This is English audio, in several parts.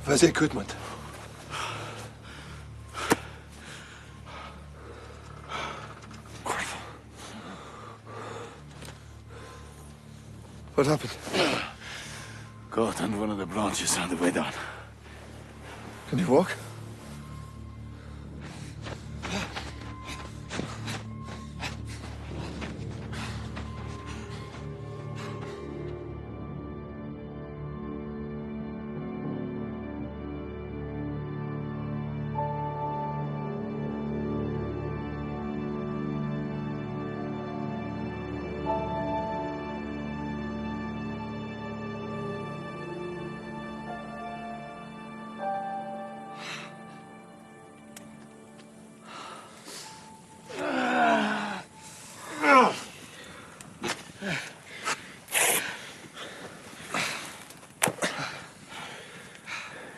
Vas-y, écoute-moi. What happened? Caught on one of the branches on the way down. Can you walk?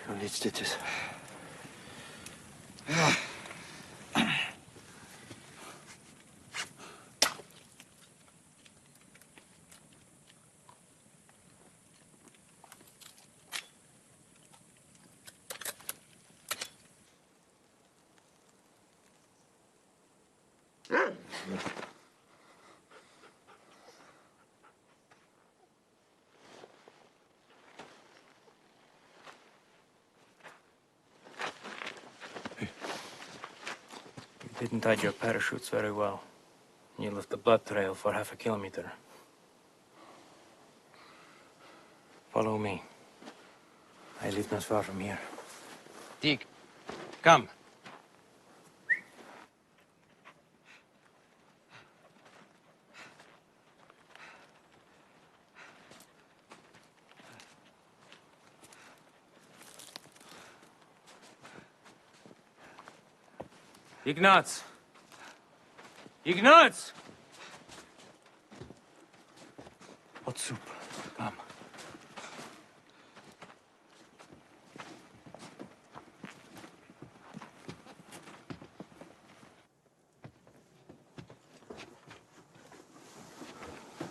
You'll need stitches. Didn't hide your parachutes very well. You left the blood trail for half a kilometer. Follow me. I live not far from here. Dig. Come. Ignaz! Ignaz! Hot soup. Come.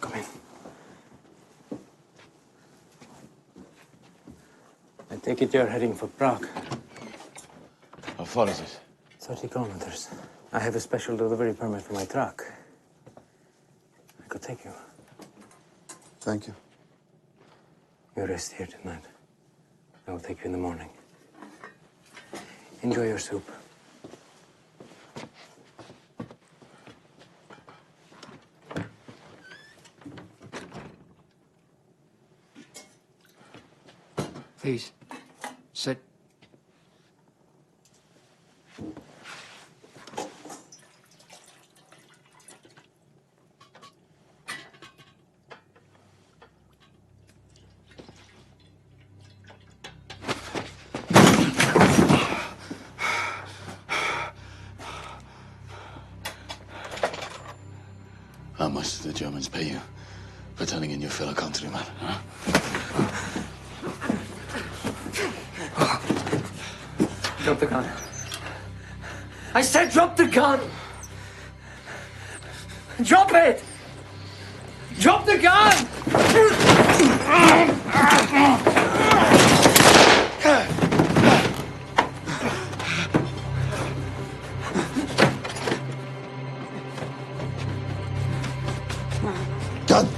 Come in. I take it you're heading for Prague. How far is it? 30 kilometers. I have a special delivery permit for my truck. I could take you. Thank you. You rest here tonight. I will take you in the morning. Enjoy your soup. Please, sit. How much do the Germans pay you for turning in your fellow countryman, huh? Drop the gun. I said drop the gun! Drop it! Drop the gun! Gun!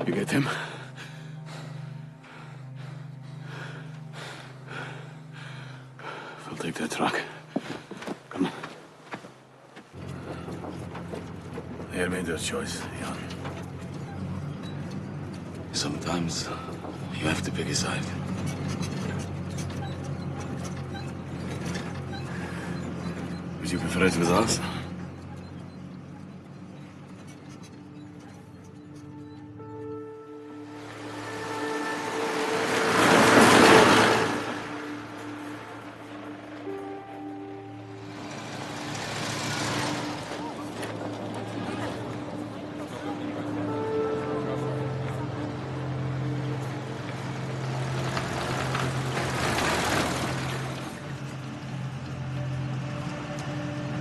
You get him? We'll take that truck. Come on. They made their choice, Jan. Sometimes you have to pick a side. Would you prefer it with us?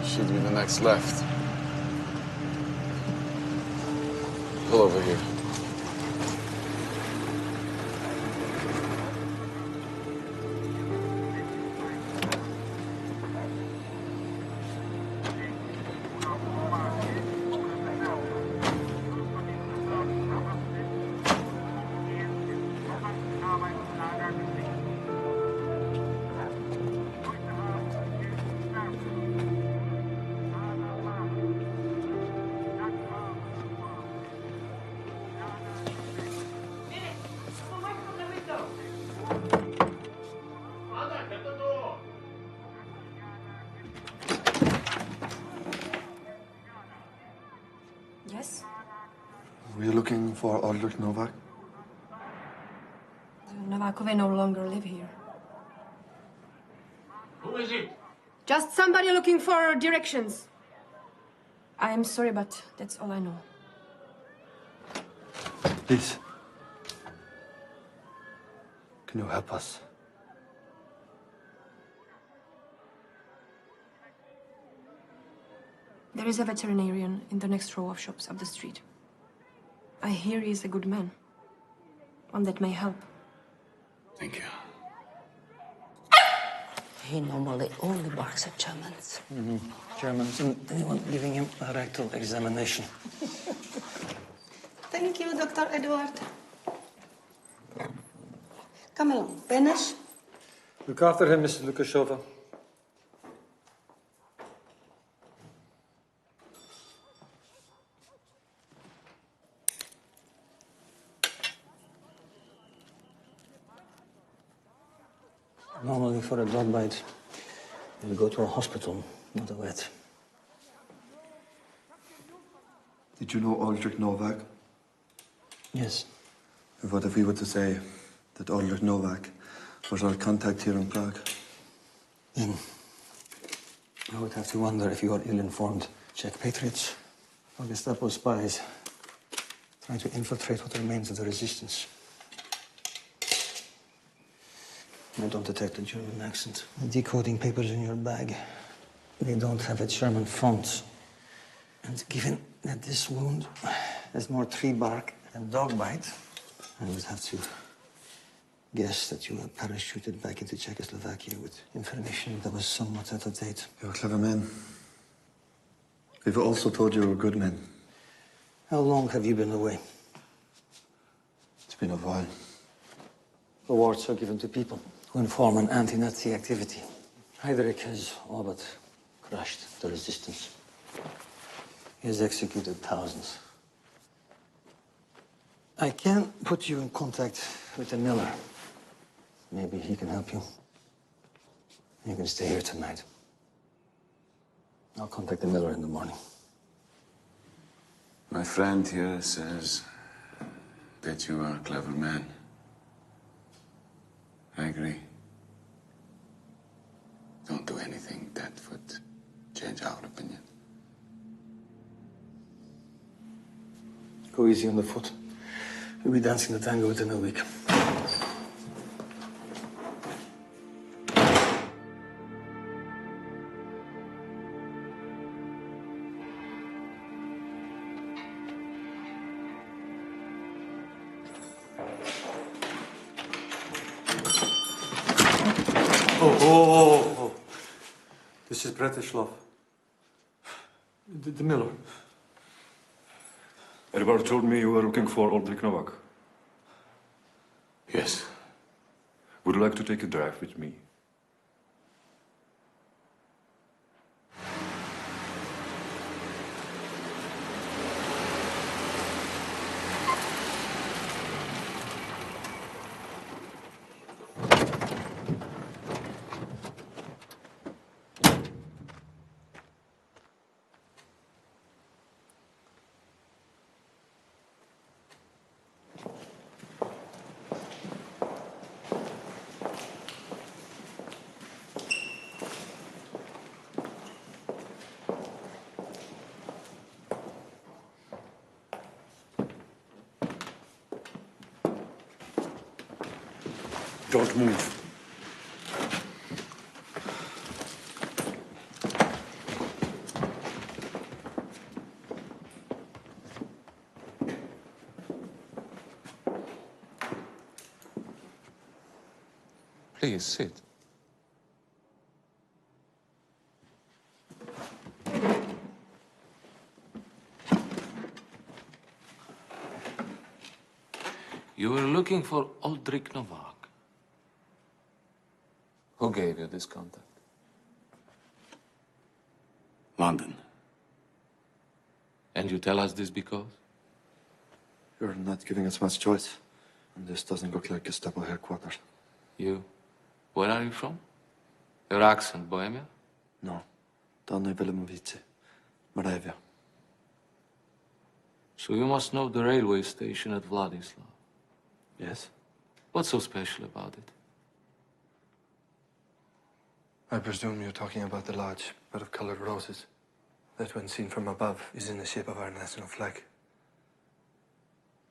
Should be the next left. Pull over here. Yes? We're looking for Aldrich Novak. Novak Markove no longer live here. Who is it? Just somebody looking for directions. I am sorry, but that's all I know. Please. Can you help us? There is a veterinarian in the next row of shops up the street. I hear he is a good man. One that may help. Thank you. He normally only barks at Germans. Germans and anyone giving him a rectal examination. Thank you, Dr. Edward. Come along, Benes. Look after him, Mrs. Lukashova. Normally, for a dog bite, you go to a hospital, not a vet. Did you know Aldrich Novak? Yes. What if we were to say that Aldrich Novak was our contact here in Prague? Then I would have to wonder if you are ill-informed Czech patriots or Gestapo spies trying to infiltrate what remains of the resistance. I don't detect a German accent. The decoding papers in your bag, they don't have a German font. And given that this wound has more tree bark than dog bite, I would have to guess that you were parachuted back into Czechoslovakia with information that was somewhat out of date. You're a clever man. We've also told you we're good men. How long have you been away? It's been a while. Awards are given to people who inform on anti-Nazi activity. Heydrich has all but crushed the resistance. He has executed thousands. I can put you in contact with the miller. Maybe he can help you. You can stay here tonight. I'll contact the miller in the morning. My friend here says that you are a clever man. I agree. Don't do anything that would change our opinion. Go easy on the foot. We'll be dancing the tango within a week. Oh. This is Bretislav. The miller. Edward told me you were looking for Aldrich Novak. Yes. Would you like to take a drive with me? Don't move. Please sit. You were looking for Aldrich Novak. Who gave you this contact? London. And you tell us this because? You're not giving us much choice. And this doesn't look like Gestapo headquarters. You? Where are you from? Your accent, Bohemia? No. Dolny Wilimovice. Moravia. So you must know the railway station at Vladislav. Yes. What's so special about it? I presume you're talking about the large bed of colored roses that, when seen from above, is in the shape of our national flag.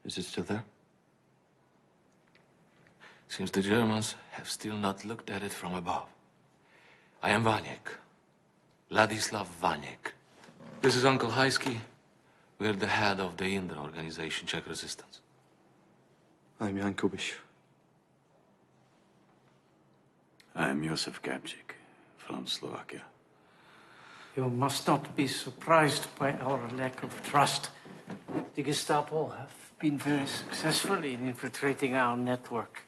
Is it still there? Seems the Germans have still not looked at it from above. I am Vaniek. Ladislav Vaniek. This is Uncle Heisky. We're the head of the Indra organization, Czech Resistance. I'm Jan Kubiš. I am Josef Gabčík from Slovakia. You must not be surprised by our lack of trust. The Gestapo have been very successful in infiltrating our network.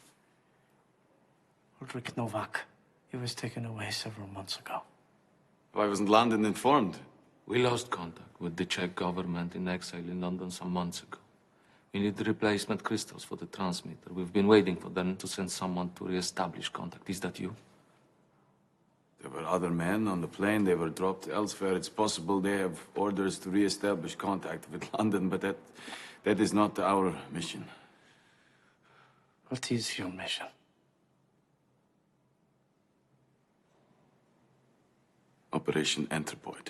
Ulrich Novak, he was taken away several months ago. Why wasn't London informed? We lost contact with the Czech government in exile in London some months ago. We need the replacement crystals for the transmitter. We've been waiting for them to send someone to re-establish contact. Is that you? There were other men on the plane. They were dropped elsewhere. It's possible they have orders to re-establish contact with London, but that is not our mission. What is your mission? Operation Anthropoid.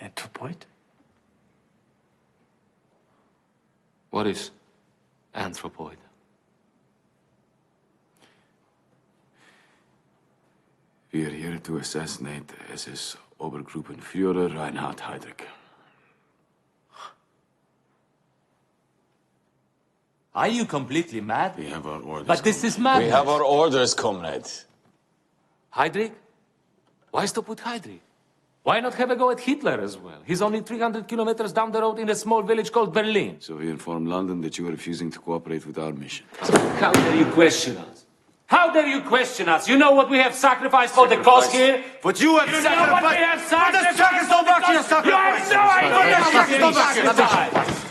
Anthropoid? What is anthropoid? We are here to assassinate SS Obergruppenführer Reinhard Heydrich. Are you completely mad? We have our orders. But this is madness. We have our orders, comrade. Heydrich? Why stop with Heydrich? Why not have a go at Hitler as well? He's only 300 kilometers down the road in a small village called Berlin. So we inform London that you are refusing to cooperate with our mission. How dare you question us? How dare you question us? You know what we have sacrificed for the cause here? What you have know what we have sacrificed? Czechoslovakia sacrificed! You have no idea what Czechoslovakia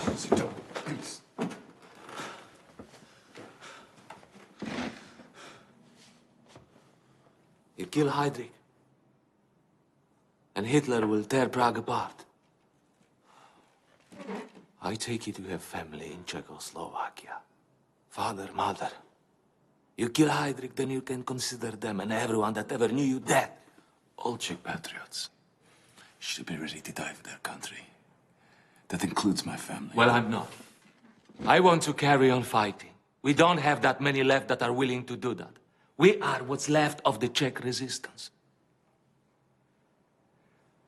You kill Heydrich, and Hitler will tear Prague apart. I take it you have family in Czechoslovakia. Father, mother. You kill Heydrich, then you can consider them and everyone that ever knew you dead. All Czech patriots should be ready to die for their country. That includes my family. Well, I'm not. I want to carry on fighting. We don't have that many left that are willing to do that. We are what's left of the Czech resistance.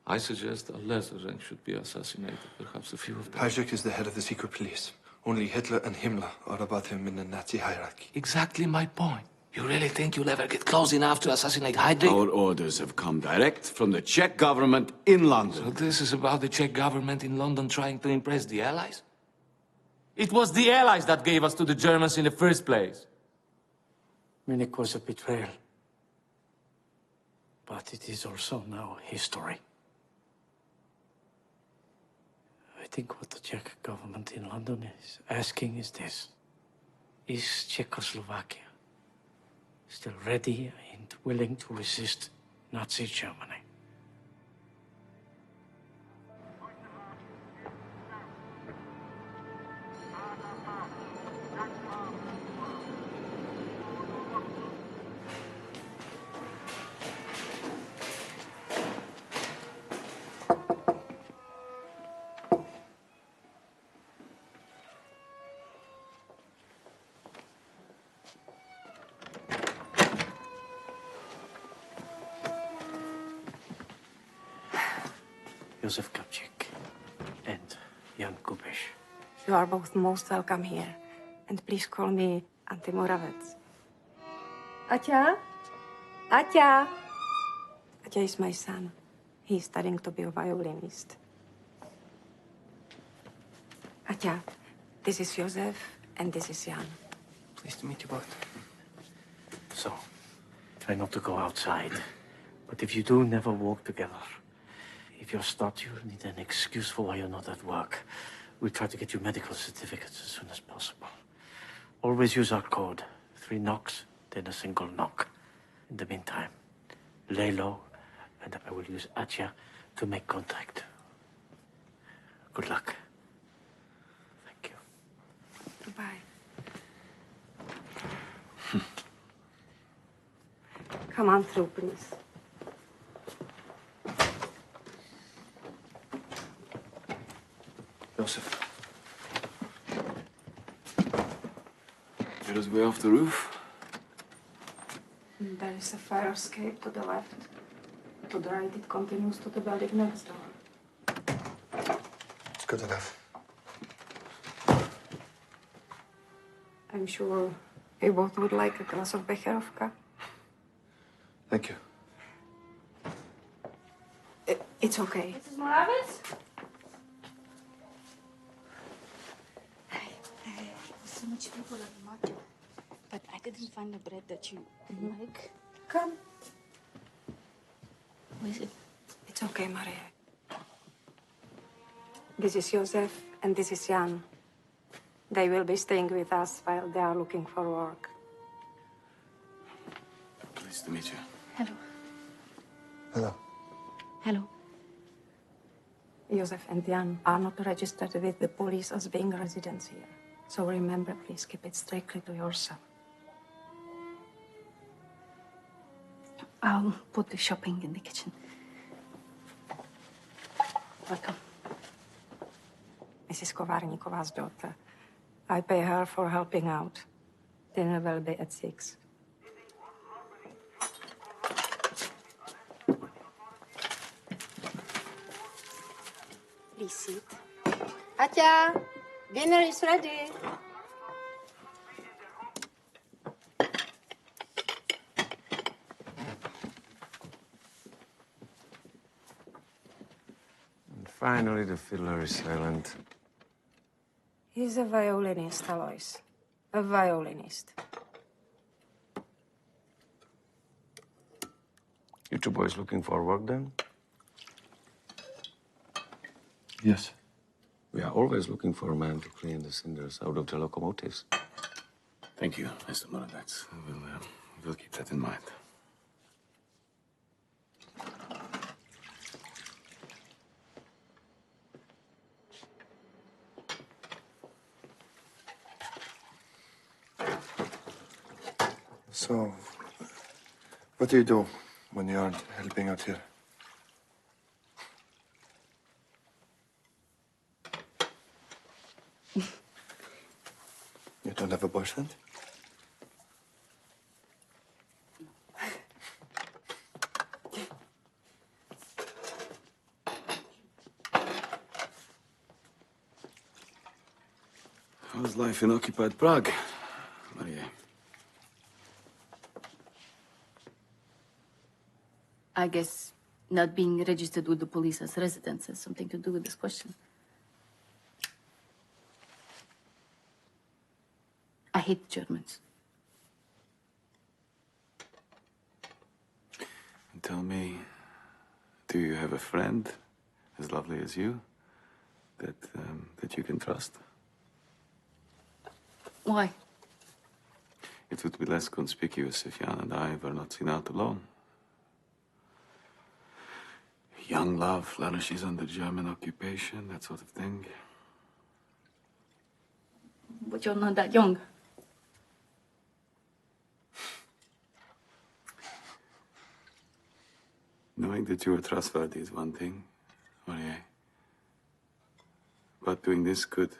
I suggest a lesser rank should be assassinated, perhaps a few of them. Heydrich is the head of the secret police. Only Hitler and Himmler are above him in the Nazi hierarchy. Exactly my point. You really think you'll ever get close enough to assassinate Heydrich? Our orders have come direct from the Czech government in London. So this is about the Czech government in London trying to impress the Allies? It was the Allies that gave us to the Germans in the first place. Munich was a betrayal. But it is also now history. I think what the Czech government in London is asking is this. Is Czechoslovakia still ready and willing to resist Nazi Germany? Josef Gabčík and Jan Kubiš. You are both most welcome here. And please call me Auntie Moravec. Aťa? Aťa? Aťa is my son. He's studying to be a violinist. Aťa, this is Josef and this is Jan. Pleased to meet you both. So, try not to go outside. But if you do, never walk together. If you're stopped, you need an excuse for why you're not at work. We'll try to get you medical certificates as soon as possible. Always use our code. 3 knocks, then a single knock. In the meantime, lay low, and I will use Atya to make contact. Good luck. Thank you. Goodbye. Come on through, please. Joseph. There is way off the roof. There is a fire escape to the left. To the right, it continues to the building next door. It's good enough. I'm sure you both would like a glass of Becherovka. Thank you. It's okay. Mrs. Moravec? So much people at the market, but I didn't find the bread that you like. Come. What is it? It's okay, Maria. This is Joseph and this is Jan. They will be staying with us while they are looking for work. Pleased to meet you. Hello. Hello. Hello. Joseph and Jan are not registered with the police as being residents here. So remember, please keep it strictly to yourself. I'll put the shopping in the kitchen. Welcome. Mrs. Kovarnikova's daughter. I pay her for helping out. Dinner will be at 6. Please sit. Atya, dinner is ready. And finally, the fiddler is silent. He's a violinist, Alois. A violinist. You two boys looking for work then? Yes. We are always looking for a man to clean the cinders out of the locomotives. Thank you, Mr. Moravec. We'll keep that in mind. So, what do you do when you aren't helping out here? You don't have a boyfriend? How's life in occupied Prague, Maria? I guess not being registered with the police as residents has something to do with this question. I hate the Germans. And tell me, do you have a friend as lovely as you that you can trust? Why? It would be less conspicuous if Jan and I were not seen out alone. Young love flourishes under German occupation, that sort of thing. But you're not that young. Knowing that you are trustworthy is one thing, Maria. But doing this could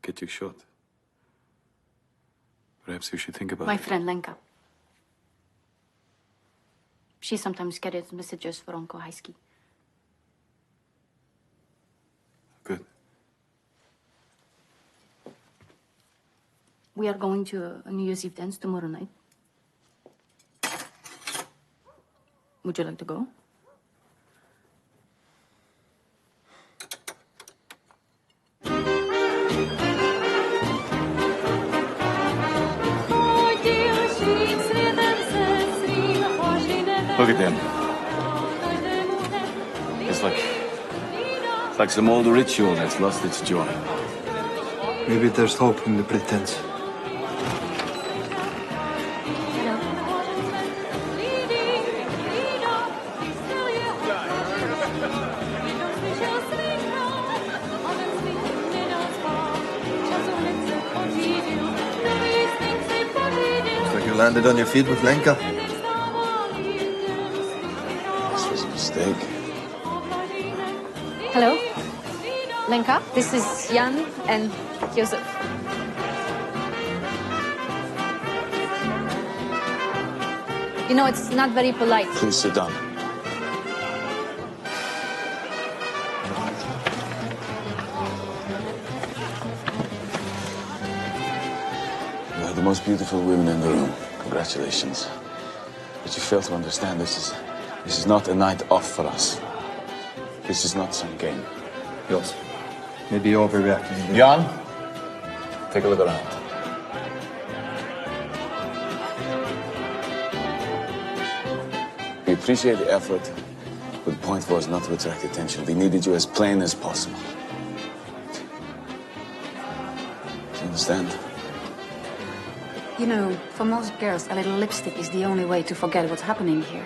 get you shot. Perhaps you should think about My it. friend Lenka. She sometimes carries messages for Uncle Heisky. Good. We are going to a New Year's Eve dance tomorrow night. Would you like to go? Look at them. It's like some old ritual that's lost its joy. Maybe there's hope in the pretense. Looks like you landed on your feet with Lenka. was a mistake. Hello? Lenka, this is Jan and Joseph. You know, it's not very polite. Please sit down. You are the most beautiful women in the room. Congratulations. But you fail to understand this is not a night off for us. This is not some game. Yours. Maybe you're overreacting. Jan, take a look around. We appreciate the effort, but the point was not to attract attention. We needed you as plain as possible. Do you understand? You know, for most girls, a little lipstick is the only way to forget what's happening here.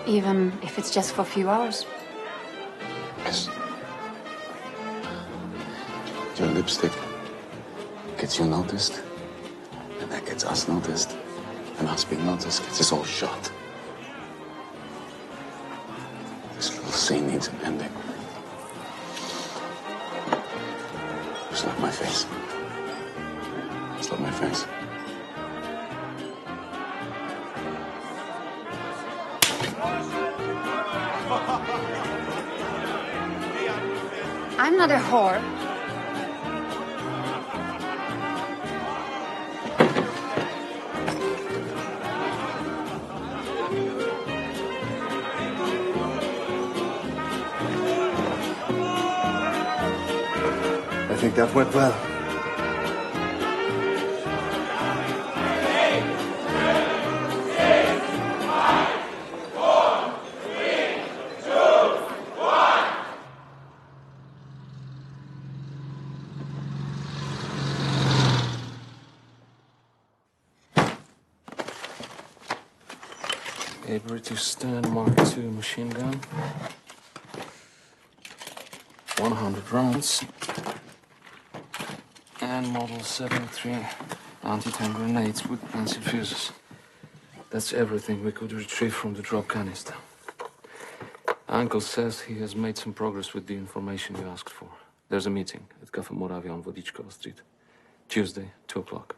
Even if it's just for a few hours. Yes. Your lipstick gets you noticed, and that gets us noticed, and us being noticed gets us all shot. This little scene needs an ending. Slap my face. Slap my face. I'm not a whore. I think that went well. A British Stern Mark II machine gun. 100 rounds. And Model 73 anti-tank grenades with pencil fuses. That's everything we could retrieve from the drop canister. Uncle says he has made some progress with the information you asked for. There's a meeting at Cafe Moravia on Vodichkova Street. Tuesday, 2 o'clock.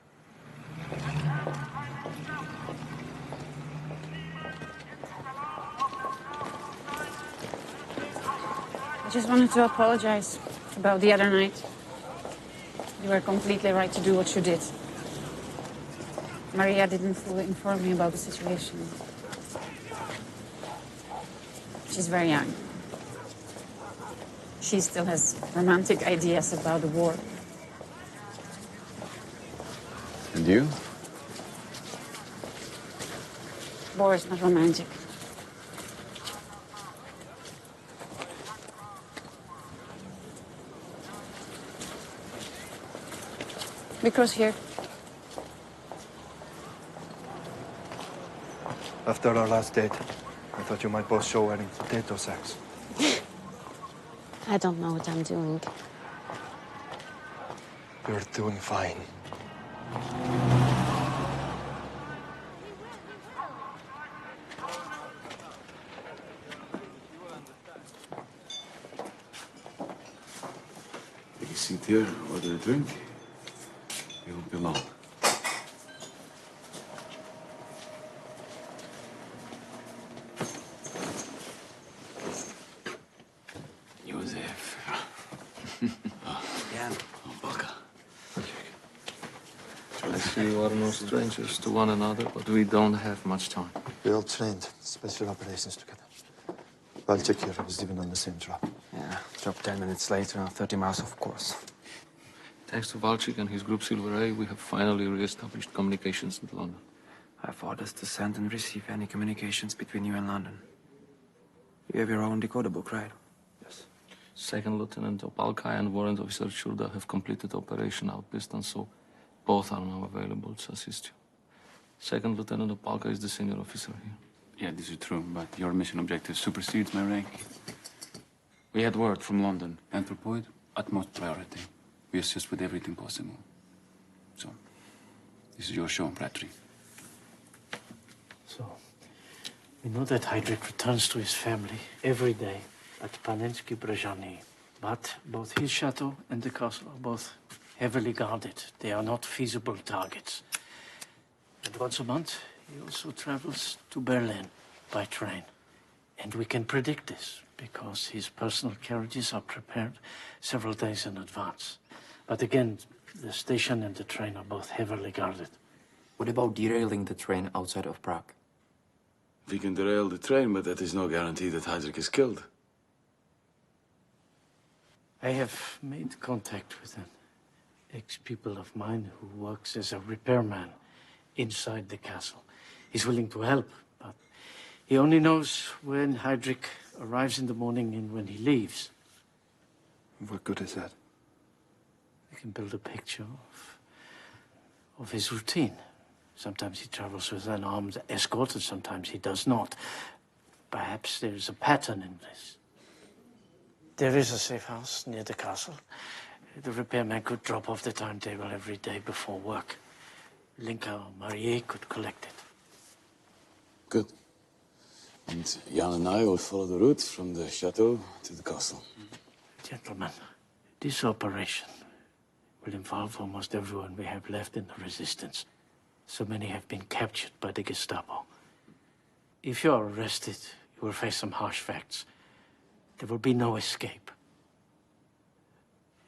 I just wanted to apologize about the other night. You were completely right to do what you did. Maria didn't fully inform me about the situation. She's very young. She still has romantic ideas about the war. And you? War is not romantic. We cross here. After our last date, I thought you might both show wearing potato sacks. I don't know what I'm doing. You're doing fine. Take a seat here, order a drink. You won't be long. Joseph. Jan. Oh, Baka. I see you are no strangers to one another, but we don't have much time. We all trained special operations together. Valchik here was even on the same drop. Yeah, dropped 10 minutes later, 30 miles off course. Thanks to Valchik and his group Silver A, we have finally re-established communications with London. I have orders to send and receive any communications between you and London. You have your own decoder book, right? Yes. Second Lieutenant Opalka and Warrant Officer Churda have completed Operation Outdistance, so both are now available to assist you. Second Lieutenant Opalka is the senior officer here. Yeah, this is true, but your mission objective supersedes my rank. We had word from London. Anthropoid, utmost priority. We assist with everything possible. So, this is your show, Bradley. So, We know that Heydrich returns to his family every day at Panensky Brezhany. But both his chateau and the castle are both heavily guarded. They are not feasible targets. And once a month, he also travels to Berlin by train. And we can predict this because his personal carriages are prepared several days in advance. But again, the station and the train are both heavily guarded. What about derailing the train outside of Prague? We can derail the train, but that is no guarantee that Heydrich is killed. I have made contact with an ex-pupil of mine who works as a repairman inside the castle. He's willing to help, but he only knows when Heydrich arrives in the morning and when he leaves. What good is that? You can build a picture of his routine. Sometimes he travels with an armed escort, and sometimes he does not. Perhaps there is a pattern in this. There is a safe house near the castle. The repairman could drop off the timetable every day before work. Linka or Marie could collect it. Good. And Jan and I will follow the route from the chateau to the castle. Gentlemen, this operation will involve almost everyone we have left in the resistance. So many have been captured by the Gestapo. If you are arrested, you will face some harsh facts. There will be no escape.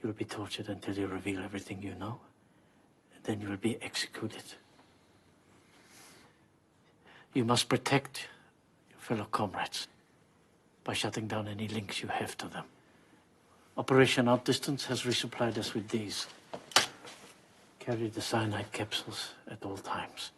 You will be tortured until you reveal everything you know. And then you will be executed. You must protect your fellow comrades by shutting down any links you have to them. Operation Outdistance has resupplied us with these. Carry the cyanide capsules at all times.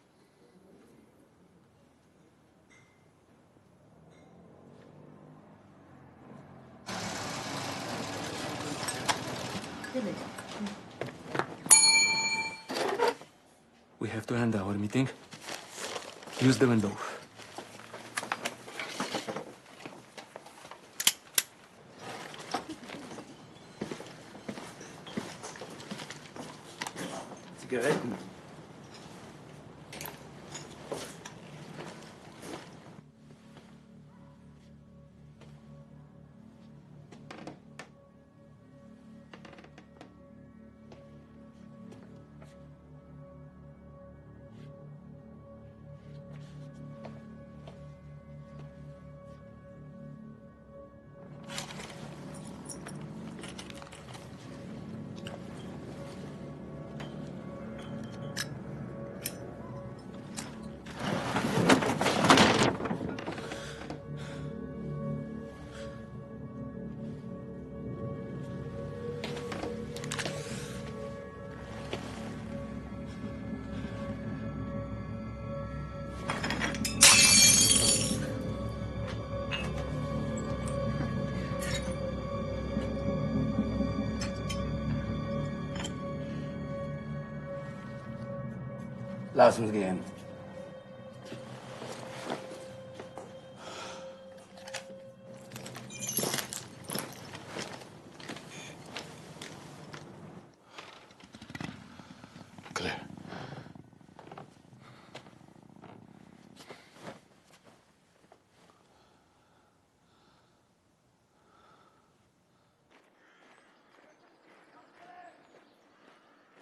We have to end our meeting. Use the window. Zigaretten. Lass uns gehen. Clear.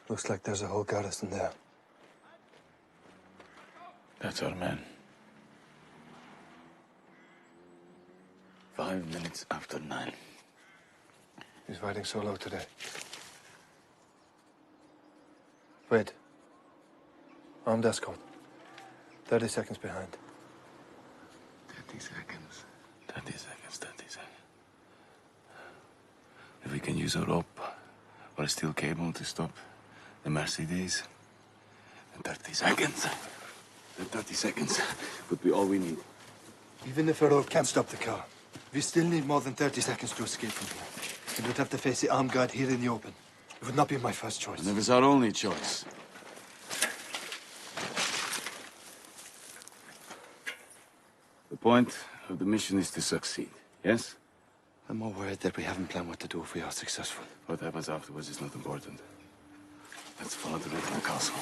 Looks like there's a whole garrison there. That's our man. 5 minutes after 9. He's riding solo today. Wait. Armed escort. 30 seconds behind. 30 seconds. 30 seconds, 30 seconds. If we can use a rope or a steel cable to stop the Mercedes, then 30 seconds. Then 30 seconds would be all we need. Even if a rope can't stop the car, we still need more than 30 seconds to escape from here. And we'd have to face the armed guard here in the open. It would not be my first choice. And it was our only choice. The point of the mission is to succeed, yes? I'm more worried that we haven't planned what to do if we are successful. What happens afterwards is not important. Let's follow the route to the castle.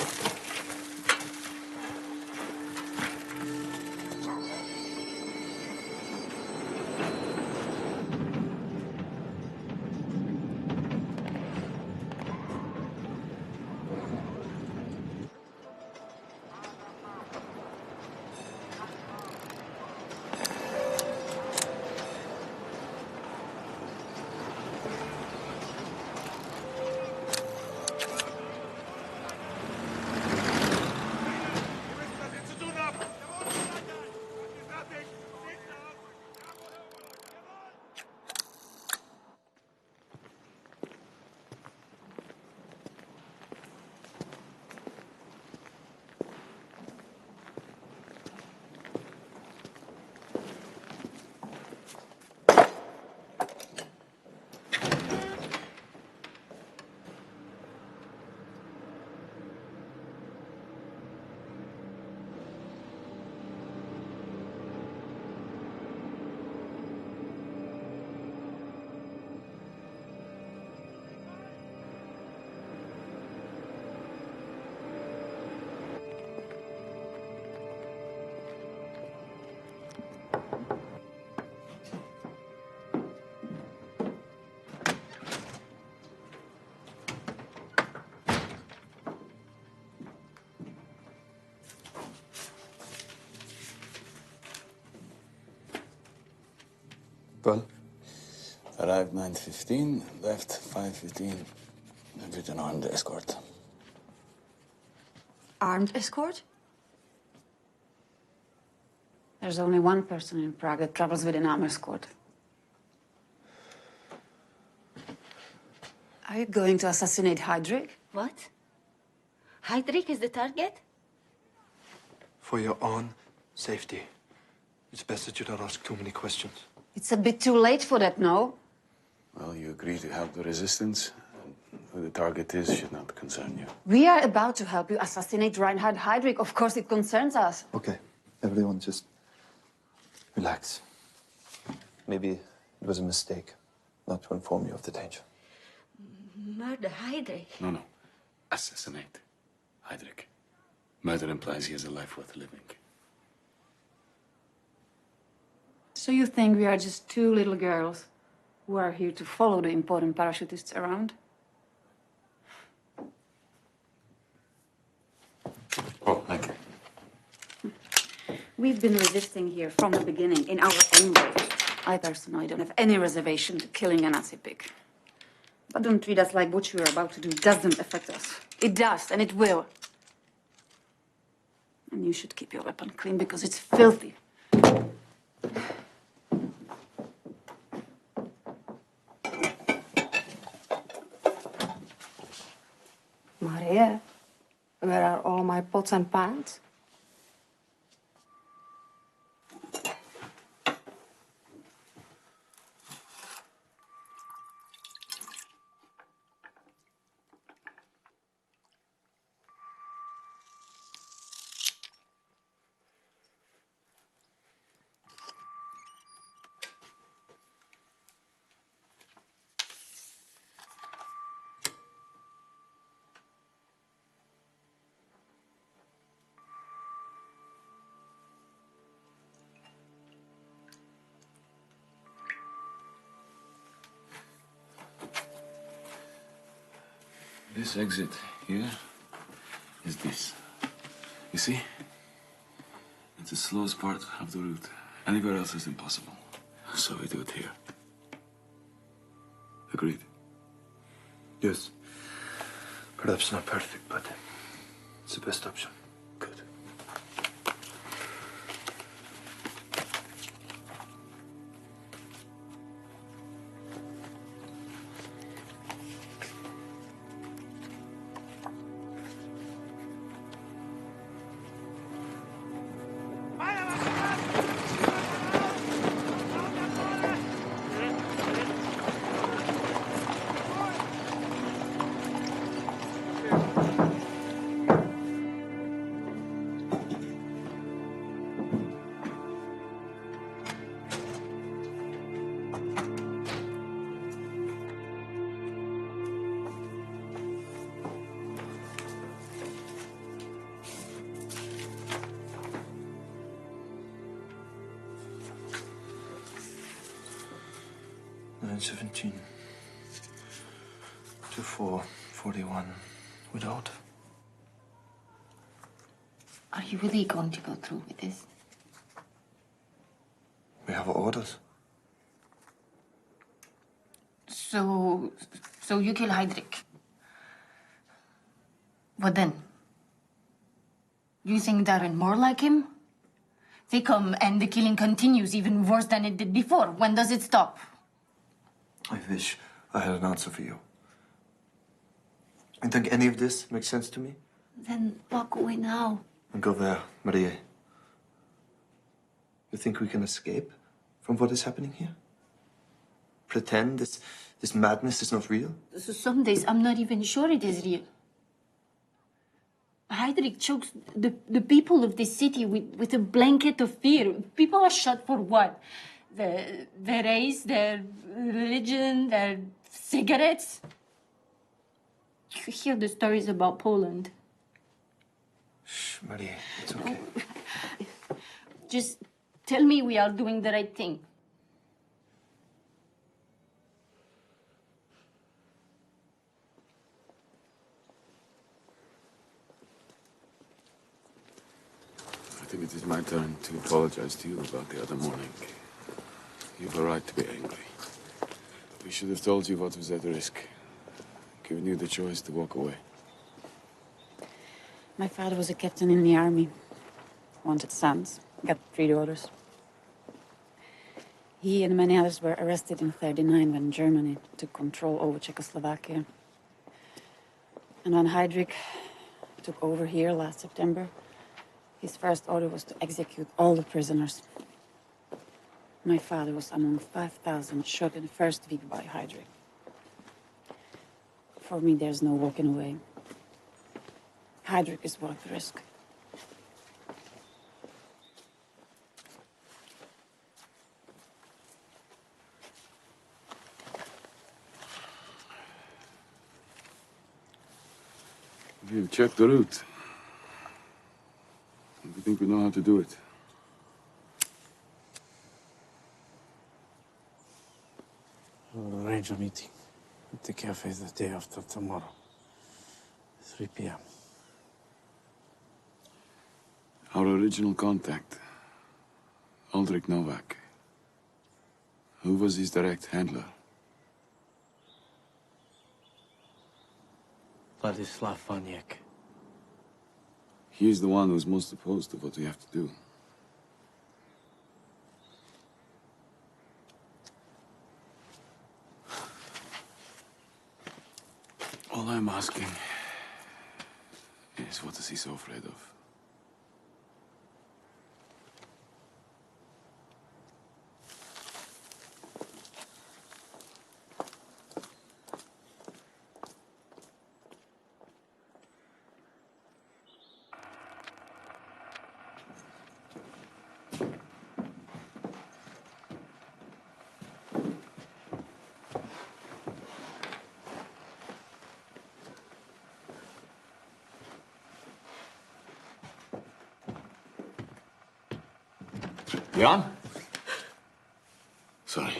Well? Arrived 9:15, left 5:15, and with an armed escort. Armed escort? There's only one person in Prague that travels with an armed escort. Are you going to assassinate Heydrich? What? Heydrich is the target? For your own safety, it's best that you don't ask too many questions. It's a bit too late for that, no? Well, you agree to help the resistance. Who the target is should not concern you. We are about to help you assassinate Reinhard Heydrich. Of course it concerns us. Okay, everyone just relax. Maybe it was a mistake not to inform you of the danger. Murder Heydrich? No. Assassinate Heydrich. Murder implies he has a life worth living. So you think we are just two little girls who are here to follow the important parachutists around? Oh, thank you. We've been resisting here from the beginning, in our own way. I personally don't have any reservation to killing a Nazi pig. But don't treat us like what you are about to do doesn't affect us. It does, and it will. And you should keep your weapon clean because it's filthy. Maria, where are all my pots and pans? This exit here is this. You see? It's the slowest part of the route. Anywhere else is impossible. So we do it here. Agreed? Yes. Perhaps not perfect, but it's the best option. Good. $9.17 to $4.41 without. Are you really going to go through with this? We have orders. So you kill Heydrich. What then? You think there are more like him? They come and the killing continues even worse than it did before. When does it stop? I wish I had an answer for you. You think any of this makes sense to me? Then walk away now. And go there, Maria. You think we can escape from what is happening here? Pretend this madness is not real? So some days I'm not even sure it is real. Heydrich chokes the people of this city with a blanket of fear. People are shot for what? Their race, their religion, their cigarettes. You hear the stories about Poland. Shh, Maria, it's okay. Just tell me we are doing the right thing. I think it is my turn to apologize to you about the other morning. You've a right to be angry. We should have told you what was at risk. Given you the choice to walk away. My father was a captain in the army. Wanted sons. Got 3 daughters. He and many others were arrested in '39 when Germany took control over Czechoslovakia. And when Heydrich took over here last September, his first order was to execute all the prisoners. My father was among 5,000 shot in the first week by Heydrich. For me, there's no walking away. Heydrich is worth the risk. We've checked the route. We think we know how to do it. We'll arrange a meeting at the cafe the day after tomorrow. 3 p.m. Our original contact, Aldrich Novak. Who was his direct handler? Vladislav Vaniek. He is the one who's most opposed to what we have to do. All I'm asking is, what is he so afraid of? Jan? Sorry.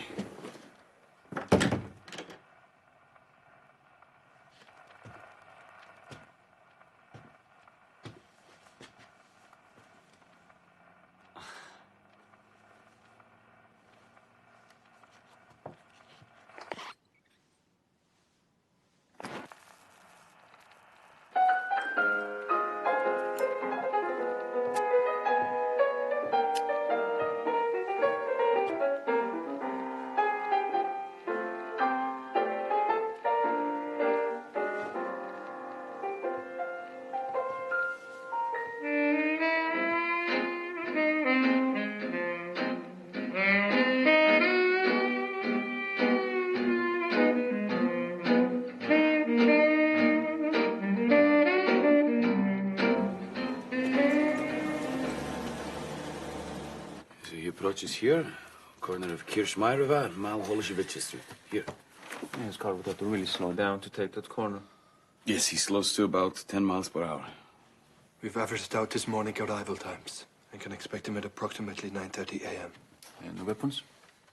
Approach is here, corner of Kirchmayrova and Malvolozhevich Street. Here. Yeah, his car would have to really slow down to take that corner. Yes, he slows to about 10 miles per hour. We've averaged out his morning arrival times and can expect him at approximately 9:30 a.m. And the weapons?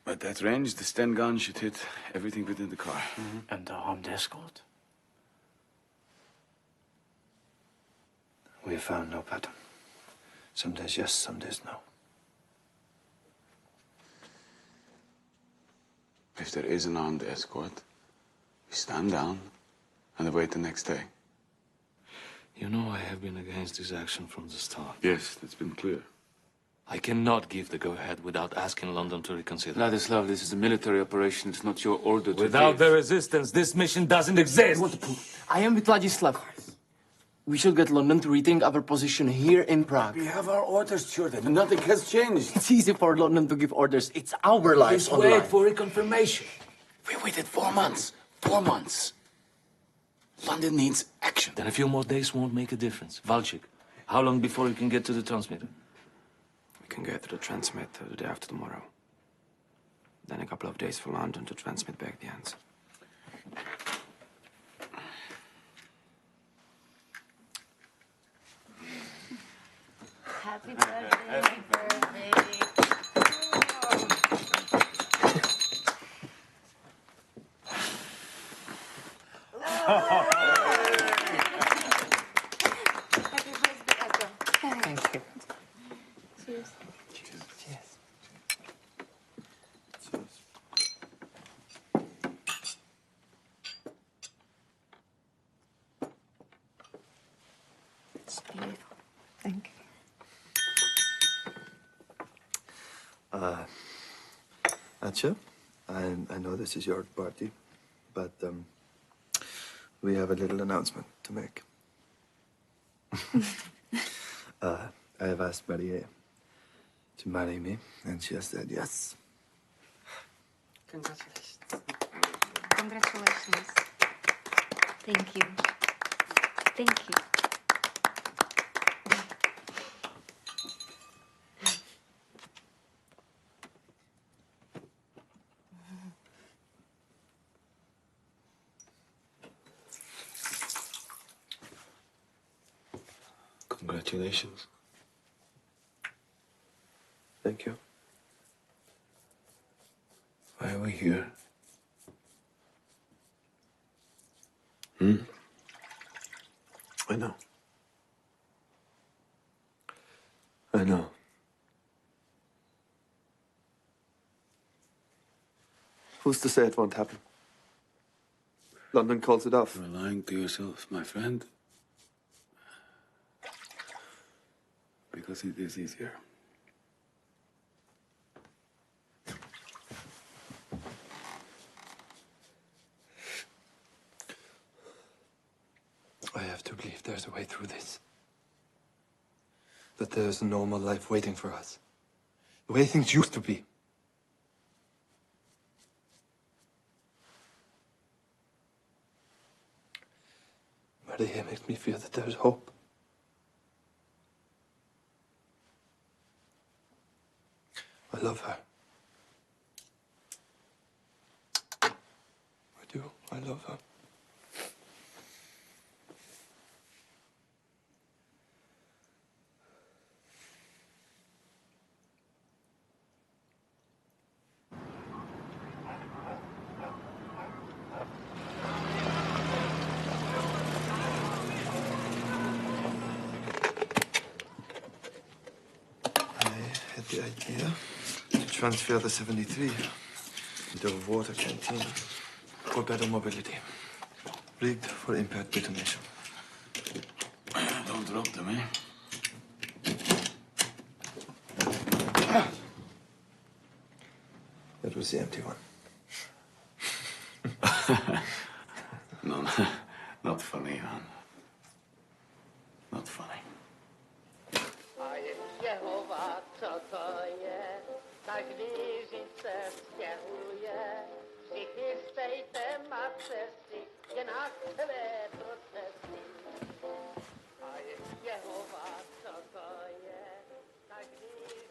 At that range, the Sten gun should hit everything within the car. And the armed escort. We have found no pattern. Some days yes, some days no. If there is an armed escort, we stand down and await the next day. You know I have been against this action from the start. Yes, that's been clear. I cannot give the go-ahead without asking London to reconsider. Vladislav, this is a military operation. It's not your order to Without give. the resistance, this mission doesn't exist. I am with Vladislav. We should get London to rethink our position here in Prague. We have our orders, Jordan. Nothing has changed. It's easy for London to give orders. It's our lives Please on the wait line. for reconfirmation. We waited 4 months. 4 months. London needs action. Then a few more days won't make a difference. Valchik, how long before you can get to the transmitter? We can get to the transmitter the day after tomorrow. Then a couple of days for London to transmit back the answer. Happy birthday. Happy birthday. Happy birthday, Echo. Thank you. Cheers. Cheers. Atcha, I know this is your party, but we have a little announcement to make. I have asked Marie to marry me, and she has said yes. Congratulations. Congratulations. Thank you. Thank you. Congratulations. Thank you. Why are we here? I know. I know. Who's to say it won't happen? London calls it off. You're lying to yourself, my friend. Because it is easier. I have to believe there's a way through this. That there's a normal life waiting for us. The way things used to be. Maria makes me feel that there's hope. I love her. I do. I love her. The idea to transfer the 73 into a water canteen for better mobility. Rigged for impact detonation. Don't drop them, eh? That was the empty one. No, not funny, man. Not funny. Jehovah, co to je, každý žice stěhuje, všichni stejte matce si, jen na tvé procesy. A je Jehovah, co to je, každý žice.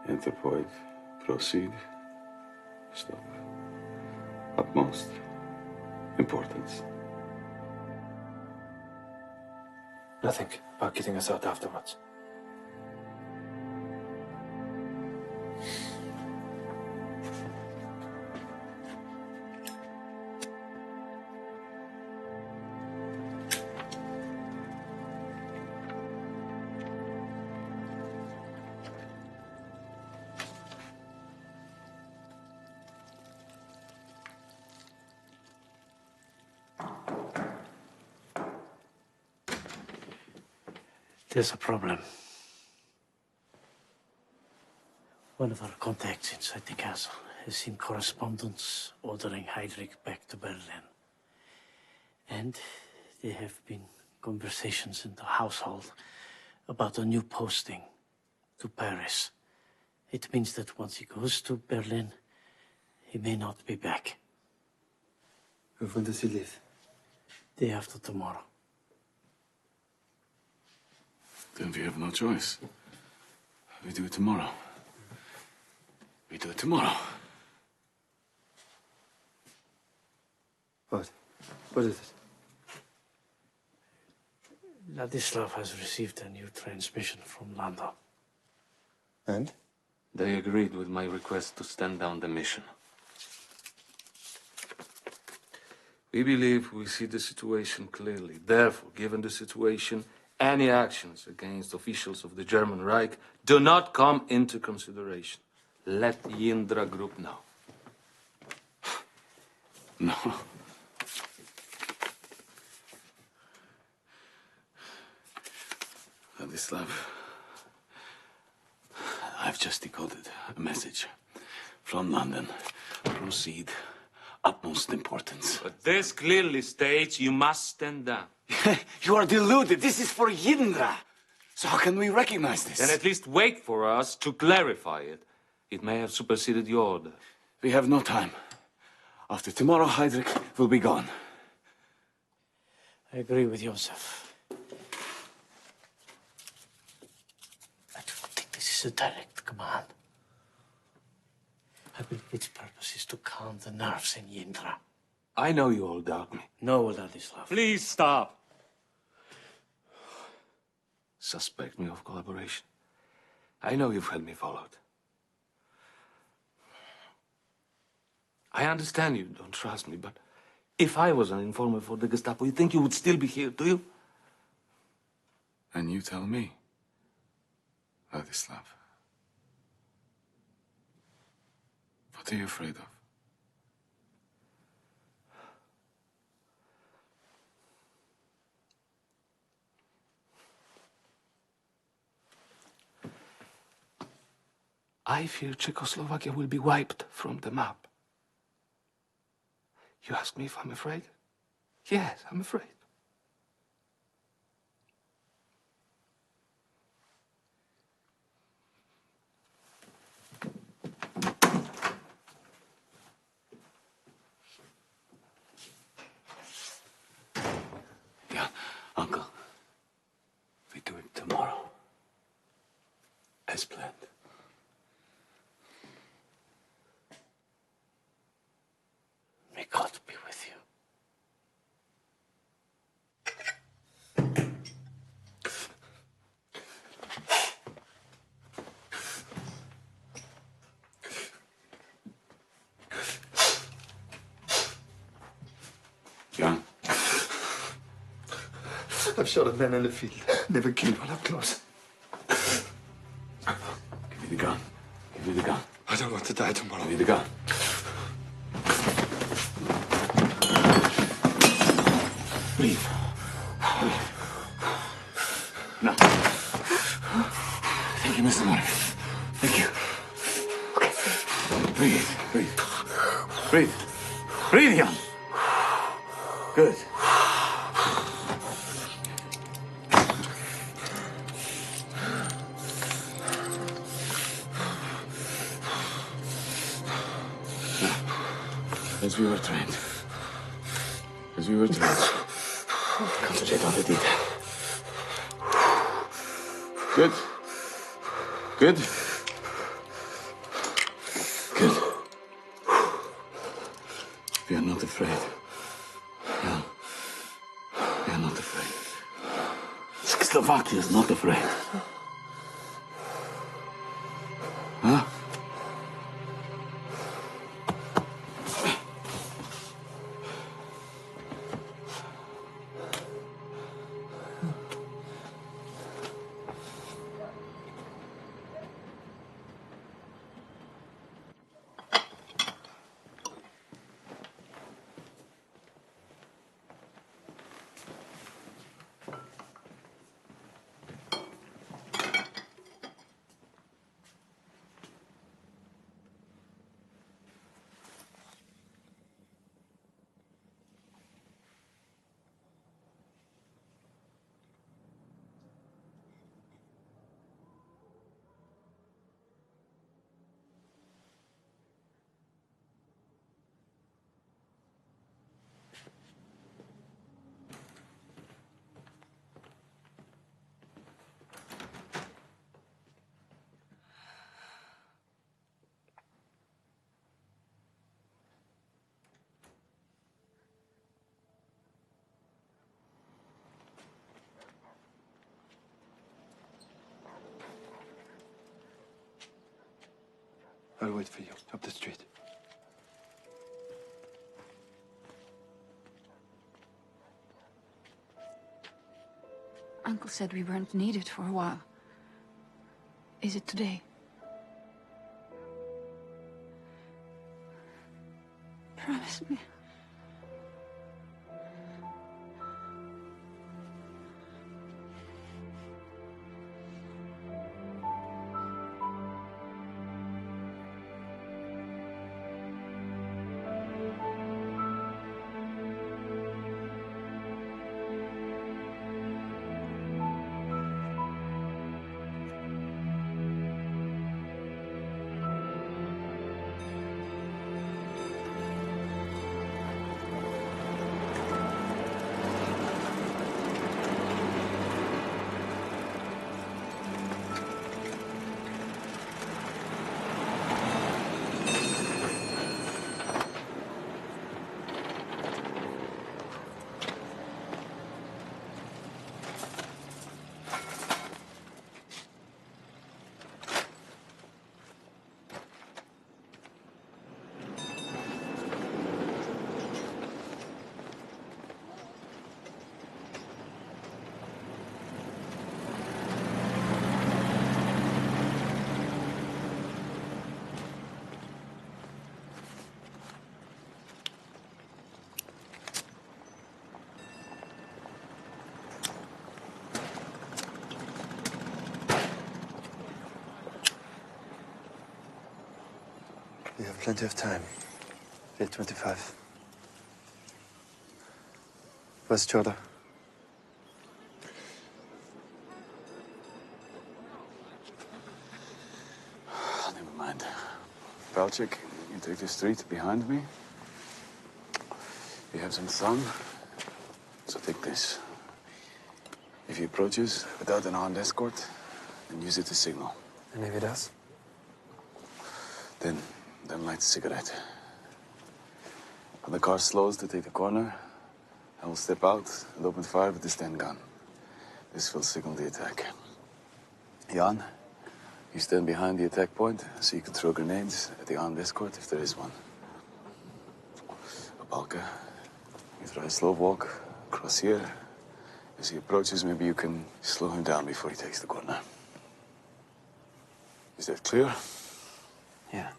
Enter point. Proceed. Stop. Utmost importance. Nothing about getting us out afterwards. There's a problem. One of our contacts inside the castle has seen correspondence ordering Heydrich back to Berlin. And there have been conversations in the household about a new posting to Paris. It means that once he goes to Berlin, he may not be back. When does he leave? Day after tomorrow. Then we have no choice. We do it tomorrow. We do it tomorrow. What? What is it? Ladislav has received a new transmission from London. And? They agreed with my request to stand down the mission. We believe we see the situation clearly. Therefore, given the situation, any actions against officials of the German Reich do not come into consideration. Let the Indra Group know. No. Ladislav, I've just decoded a message from London. Proceed. Utmost importance. But this clearly states you must stand down. You are deluded. This is for Indra. So how can we recognize this? Then at least wait for us to clarify it. It may have superseded your order. We have no time. After tomorrow, Heydrich will be gone. I agree with Joseph. I do not think this is a direct command. I believe its purpose is to calm the nerves in Indra. I know you all doubt me. No, Ladislav. Please stop. Suspect me of collaboration. I know you've had me followed. I understand you don't trust me, but if I was an informer for the Gestapo, you think you would still be here, do you? And you tell me, Ladislav. What are you afraid of? I fear Czechoslovakia will be wiped from the map. You ask me if I'm afraid? Yes, I'm afraid. Yeah, Uncle. We do it tomorrow. As planned. May God be with you. Jan. I've shot a man in the field. Never killed one up close. Give me the gun. Give me the gun. I don't want to die tomorrow. Give me the gun. Breathe. Breathe. No. Thank you, Mr. Mark. Thank you. Okay. Breathe. Breathe. Breathe. Breathe, Jan. Good. As we were trained. As we were trained. Concentrate on the detail. Good. Good. Good. We are not afraid. No. We are not afraid. Czechoslovakia is not afraid. Huh? wait for you up the street. Uncle said we weren't needed for a while. Is it today? Promise me. We have plenty of time. 8:25. Where's Chota? Never mind. Palchik, you take the street behind me. You have some sun, so take this. If he approaches without an armed escort, then use it to signal. And if he does? Then light a cigarette. When the car slows to take the corner, I will step out and open fire with the stand gun. This will signal the attack. Jan, you stand behind the attack point so you can throw grenades at the armed escort if there is one. Balka, you try a slow walk across here. As he approaches, maybe you can slow him down before he takes the corner. Is that clear? Yeah.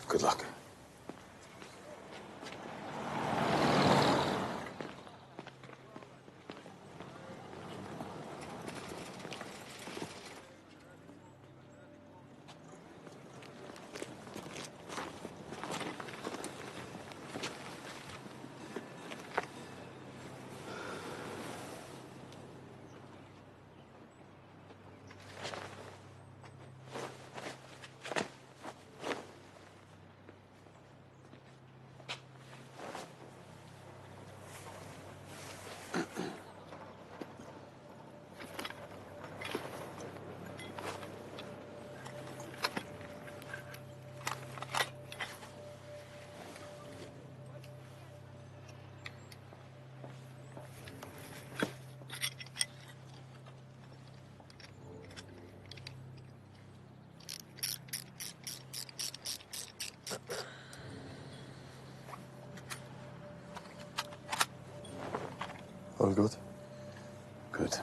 Good luck. All good? Good.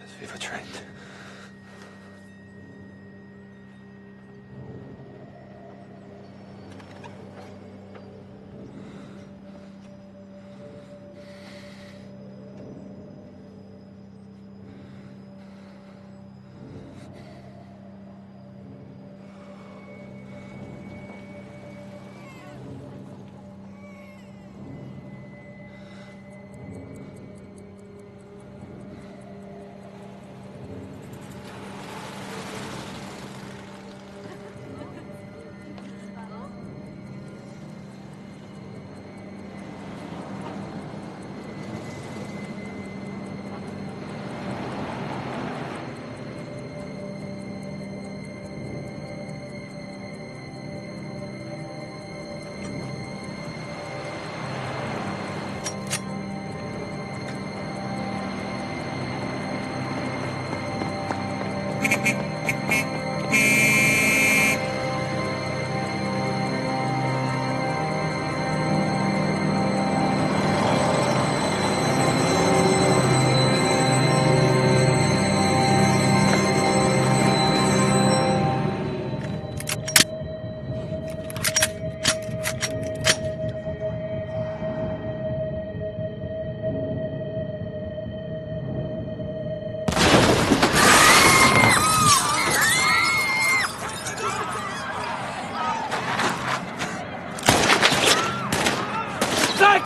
As we were trained.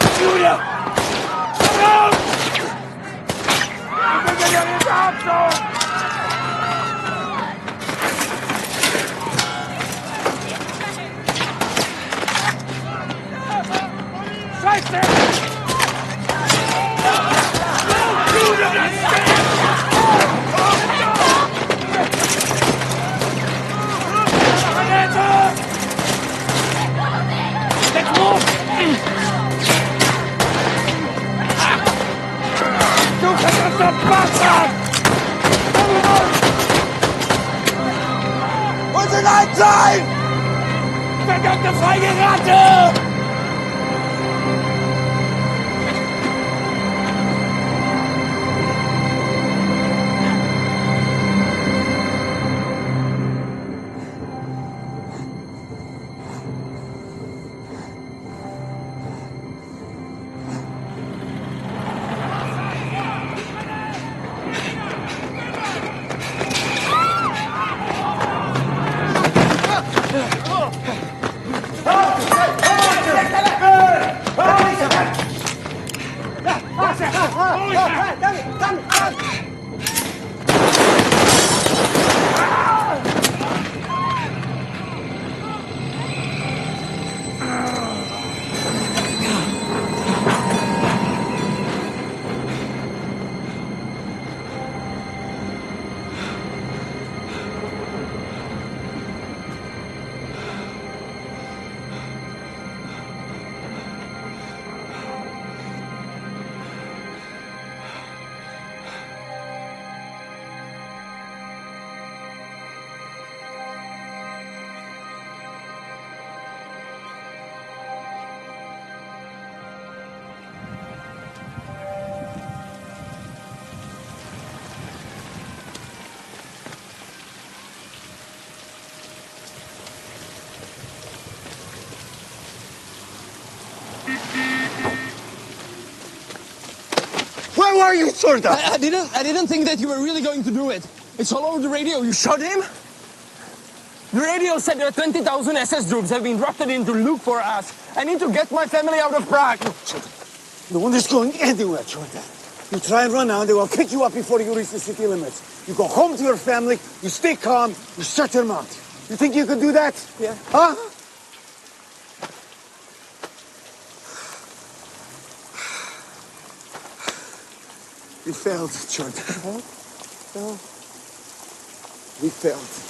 Julia! Come out! Wo sind ein Sein? Verdammte feige Ratte! Where were you, Surda? I didn't think that you were really going to do it. It's all over the radio. You shot him? The radio said that 20,000 SS troops have been drafted in to look for us. I need to get my family out of Prague. No one is going anywhere, Jordan. You try and run now, they will pick you up before you reach the city limits. You go home to your family, you stay calm, you shut your mouth. You think you can do that? Yeah. Huh? We failed, Jordan. No. We failed.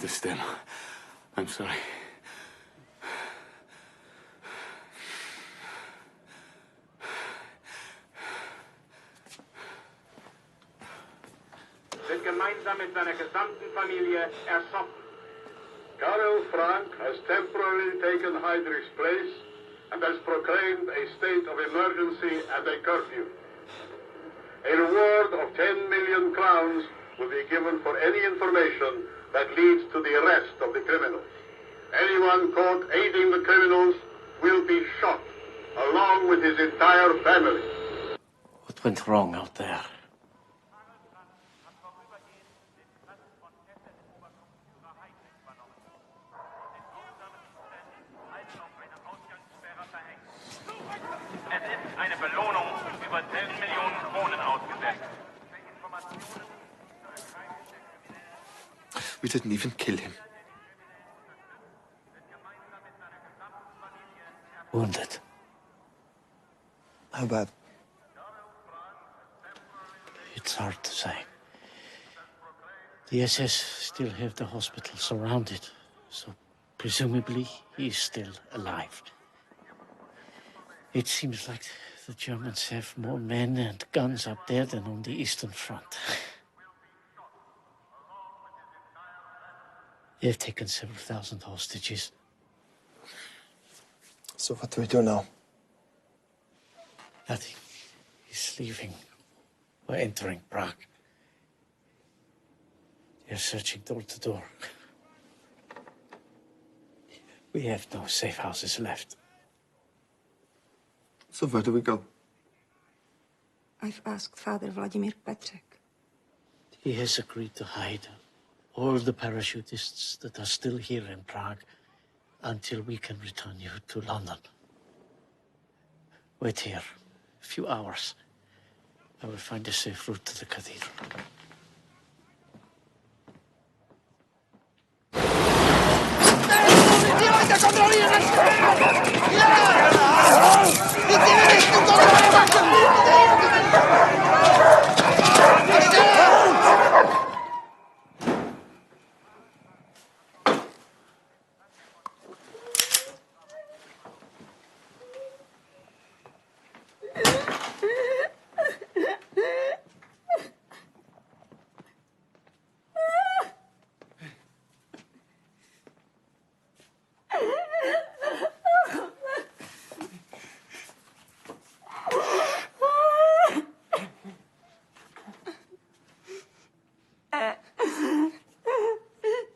The stem. I'm sorry. Sind gemeinsam mit seiner gesamten Familie ersoffen. Karel Frank has temporarily taken Heydrich's place and has proclaimed a state of emergency and a curfew. A reward of 10 million crowns will be given for any information that leads to the arrest of the criminals. Anyone caught aiding the criminals will be shot, along with his entire family. What went wrong out there? Es ist eine Belohnung über 10 Millionen Kronen ausgesetzt. We didn't even kill him. Wounded. How bad? It's hard to say. The SS still have the hospital surrounded, so presumably he's still alive. It seems like the Germans have more men and guns up there than on the Eastern Front. They've taken several thousand hostages. So what do we do now? Nothing. He's leaving. We're entering Prague. We are searching door to door. We have no safe houses left. So where do we go? I've asked Father Vladimir Petrek. He has agreed to hide all the parachutists that are still here in Prague until we can return you to London. Wait here a few hours. I will find a safe route to the cathedral.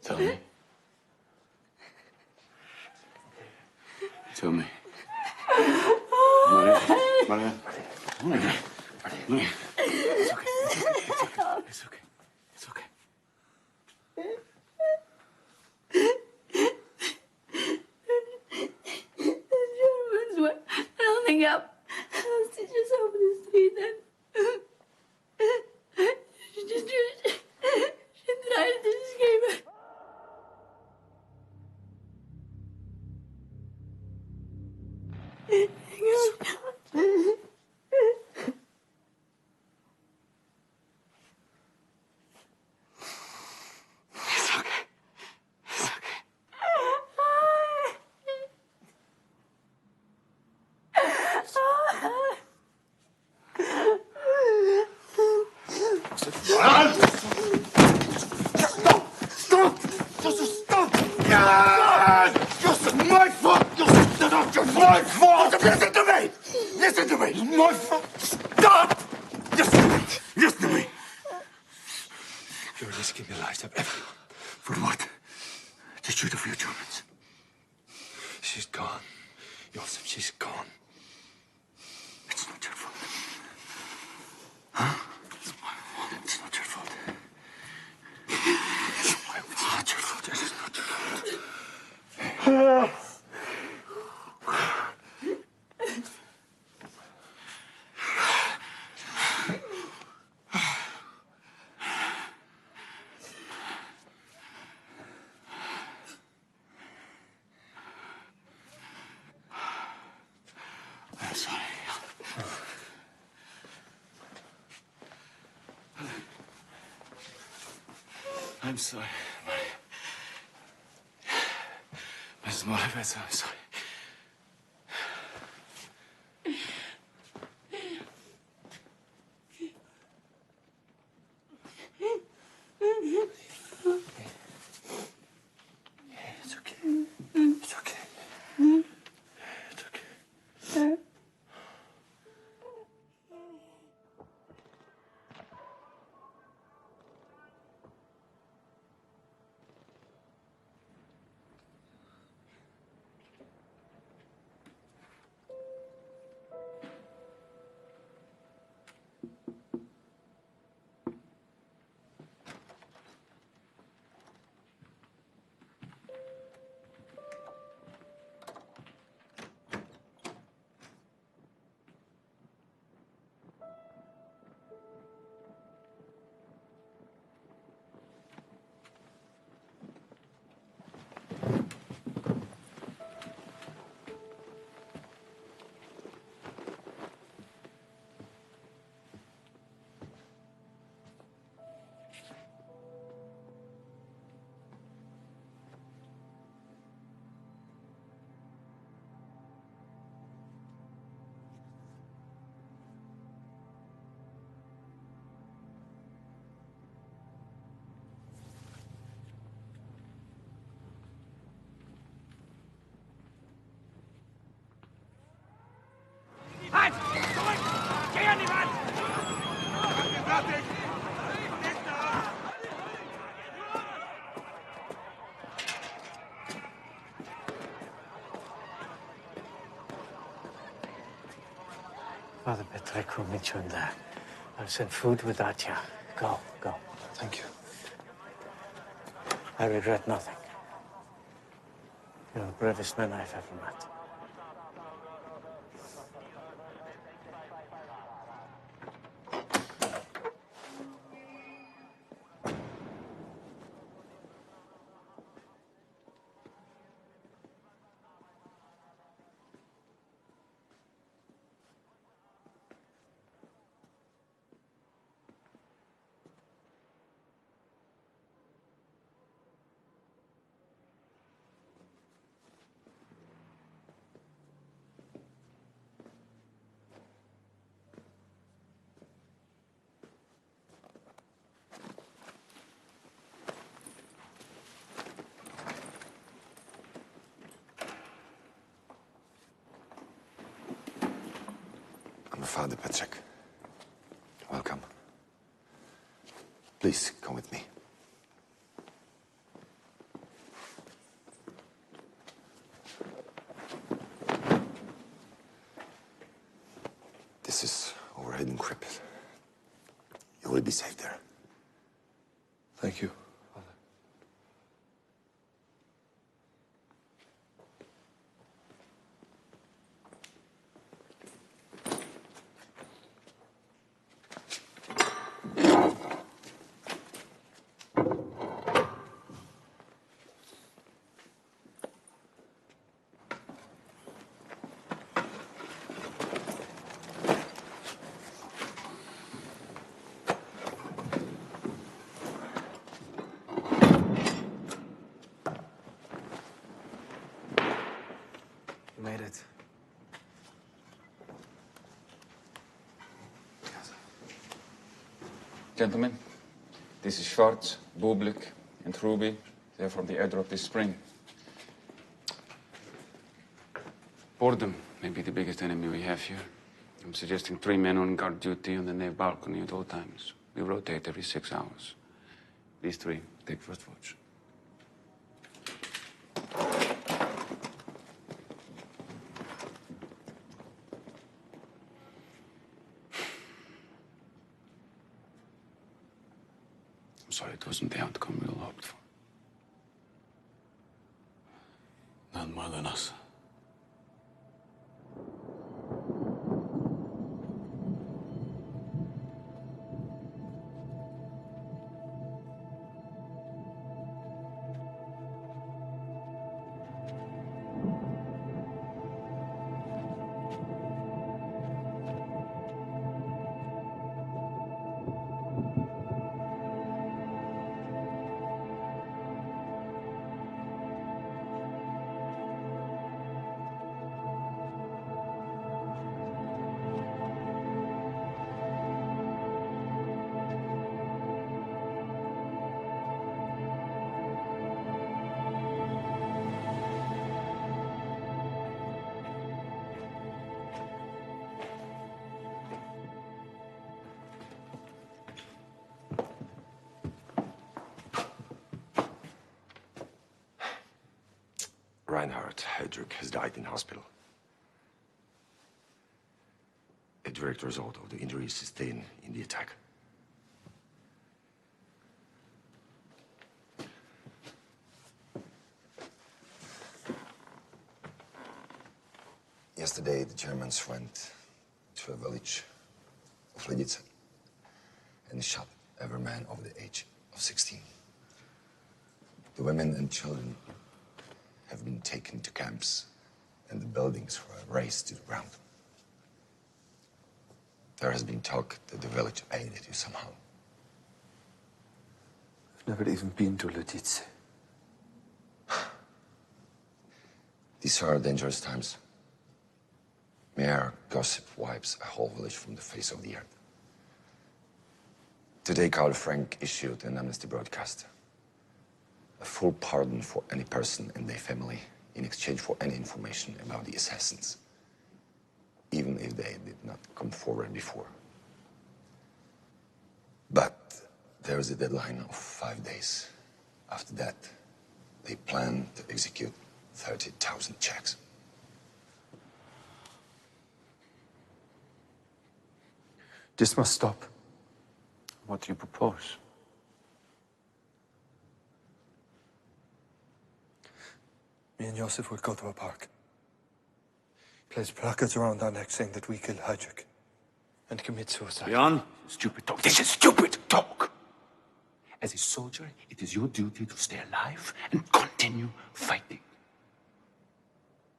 Tell me. Tell me. Maria. Maria. Maria. Maria. It's okay. It's okay. It's okay. The Germans were rounding up hostages over the street and she tried to escape. Stop! Just stop! It's my fault! It's my fault! Listen to me! Listen to me! It's my fault! Stop! Listen to me! Listen to me! You're risking the lives of everyone. For what? To shoot a few Germans. She's gone. Joseph, she's gone. It's not your fault. Huh? It's not your fault. It's not your fault. It is not your fault. I'm sorry. I'm sorry. Mrs. Moravec, I'm sorry. It's okay. It's okay. It's okay. Patrick will meet you in there. I'll send food with Atya. Go, go. Thank you. I regret nothing. You're the bravest man I've ever met. I'm your father, Patrick. Welcome. Please, come with me. This is our hidden crypt. You will be safe there. Thank you. You made it. Gentlemen, this is Schwartz, Bublik, and Ruby. They're from the airdrop this spring. Boredom may be the biggest enemy we have here. I'm suggesting 3 men on guard duty on the nave balcony at all times. We rotate every 6 hours. These 3 take first watch. I'm sorry it wasn't the outcome we all hoped for. None more than us. Reinhard Hedrick has died in hospital. A direct result of the injuries sustained in the attack. Yesterday, the Germans went to a village of Lidice and shot every man over the age of 16. The women and children have been taken to camps, and the buildings were razed to the ground. There has been talk that the village aided you somehow. I've never even been to Lidice. These are dangerous times. Mere gossip wipes a whole village from the face of the earth. Today, Karl Frank issued an amnesty broadcast. A full pardon for any person and their family in exchange for any information about the assassins, even if they did not come forward before. But there is a deadline of 5 days. After that, they plan to execute 30,000 Czechs. This must stop. What do you propose? Me and Joseph will go to a park. Place placards around our necks saying that we killed Heydrich and commit suicide. Jan, stupid talk. This is stupid talk. As a soldier, it is your duty to stay alive and continue fighting.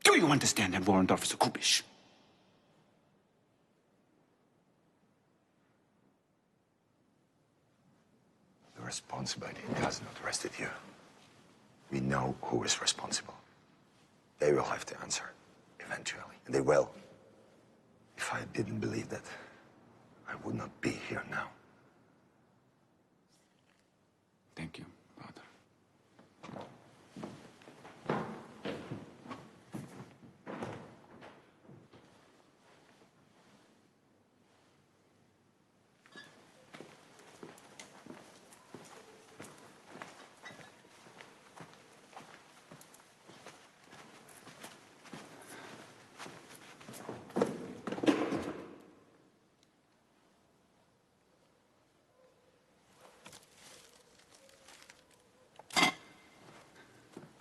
Do you understand that, Warrant Officer Kubish? The responsibility does not rest with you. We know who is responsible. They will have to answer, eventually. And they will. If I didn't believe that, I would not be here now. Thank you, Father.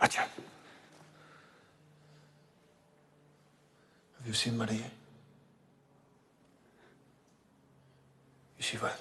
Atya. Have you seen Maria? Is she well?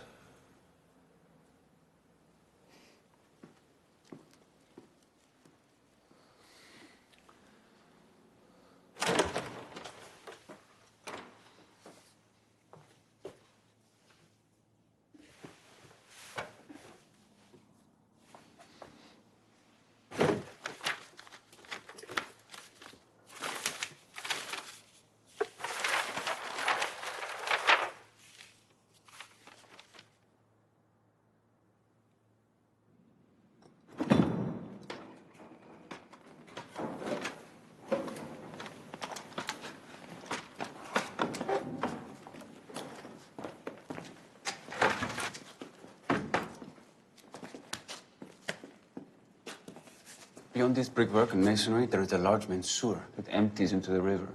Beyond this brickwork and masonry, there is a large main sewer that empties into the river.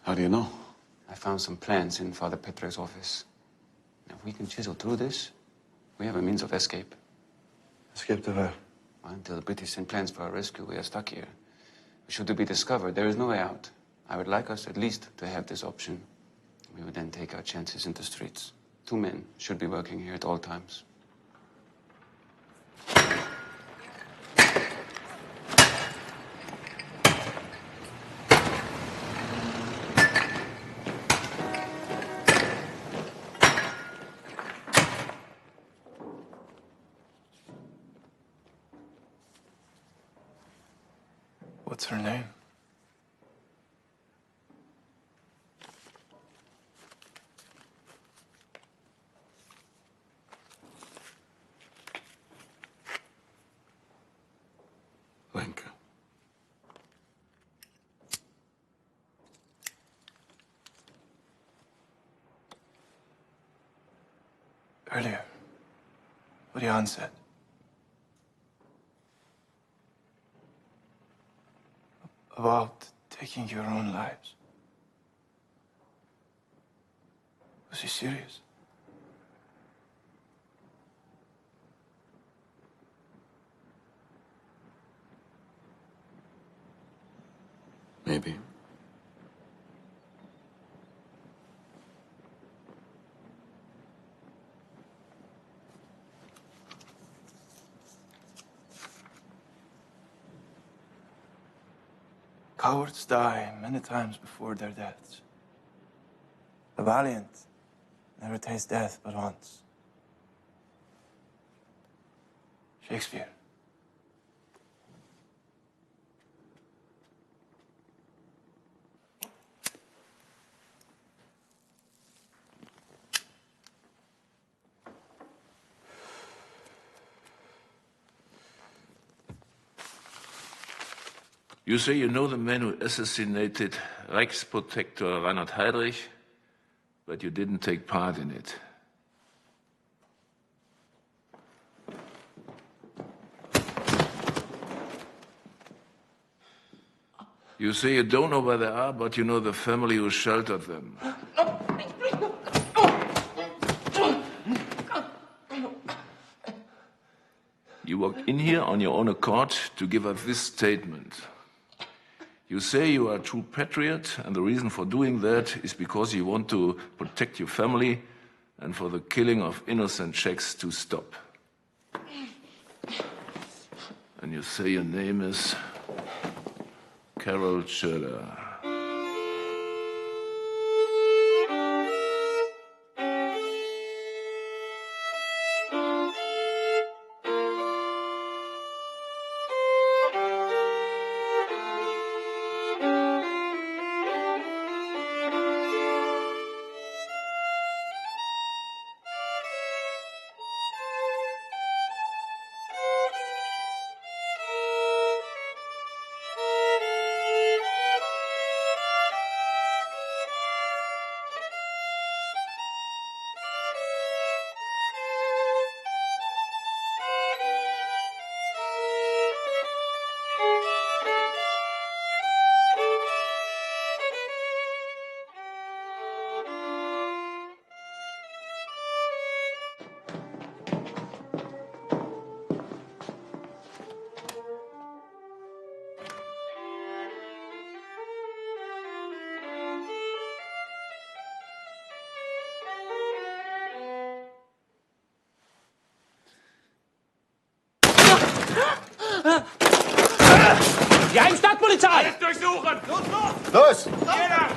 How do you know? I found some plans in Father Petre's office. If we can chisel through this, we have a means of escape. Escape to where? Until the British send plans for our rescue, we are stuck here. Should it be discovered, there is no way out. I would like us at least to have this option. We would then take our chances in the streets. 2 men should be working here at all times. What's her name? Lenka. Earlier, what Jan said. About taking your own lives. Was he serious? Maybe. Cowards die many times before their deaths. The valiant never taste death but once. Shakespeare. You say you know the man who assassinated Reichsprotector Reinhard Heydrich, but you didn't take part in it. You say you don't know where they are, but you know the family who sheltered them. You walked in here on your own accord to give us this statement. You say you are a true patriot, and the reason for doing that is because you want to protect your family and for the killing of innocent Czechs to stop. And you say your name is Carol Schöller. Geheimstadtpolizei! Alles durchsuchen! Los! Los! Jeder!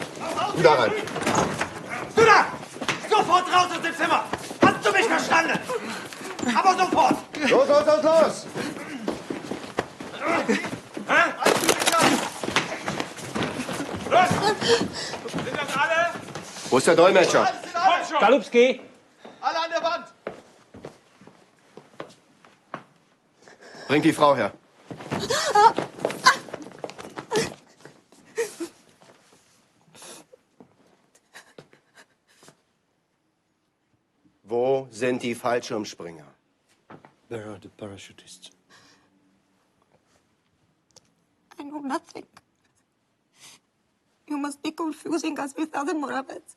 Du da rein! Du da! Sofort raus aus dem Zimmer! Hast du mich verstanden? Aber sofort! Los, los, los, los! Hä? Los! Sind das alle? Wo ist der Dolmetscher? Komm schon! Galupski! Alle an der Wand! Bring die Frau her. Wo sind die Fallschirmspringer? Where are the parachutists? I know nothing. You must be confusing us with other Moravets.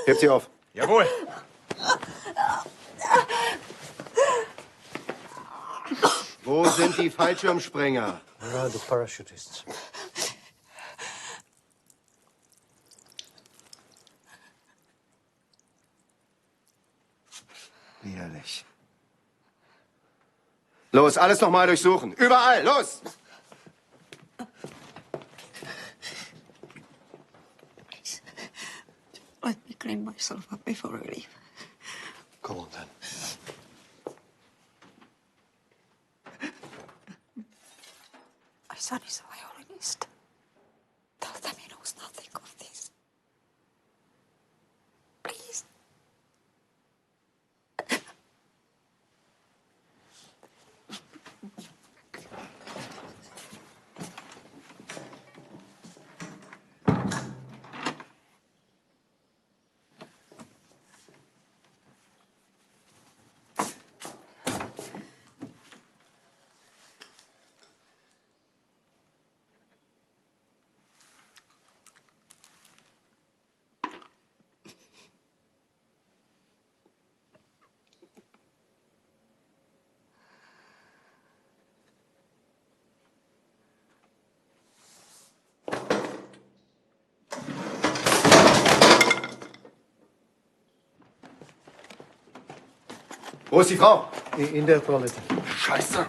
Hebt sie auf. Jawohl! Wo sind die Fallschirmspringer? Where are the parachutists? Widerlich. Los, alles noch mal durchsuchen. Überall, los! Please, let me clean myself up before I leave. Come on, then. My son is a violinist. Tell them he knows nothing of this. Please. Wo ist die Frau? In der Toilette. Scheiße!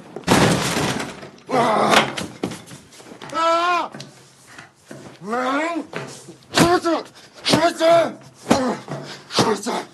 Nein! Scheiße! Scheiße! Scheiße!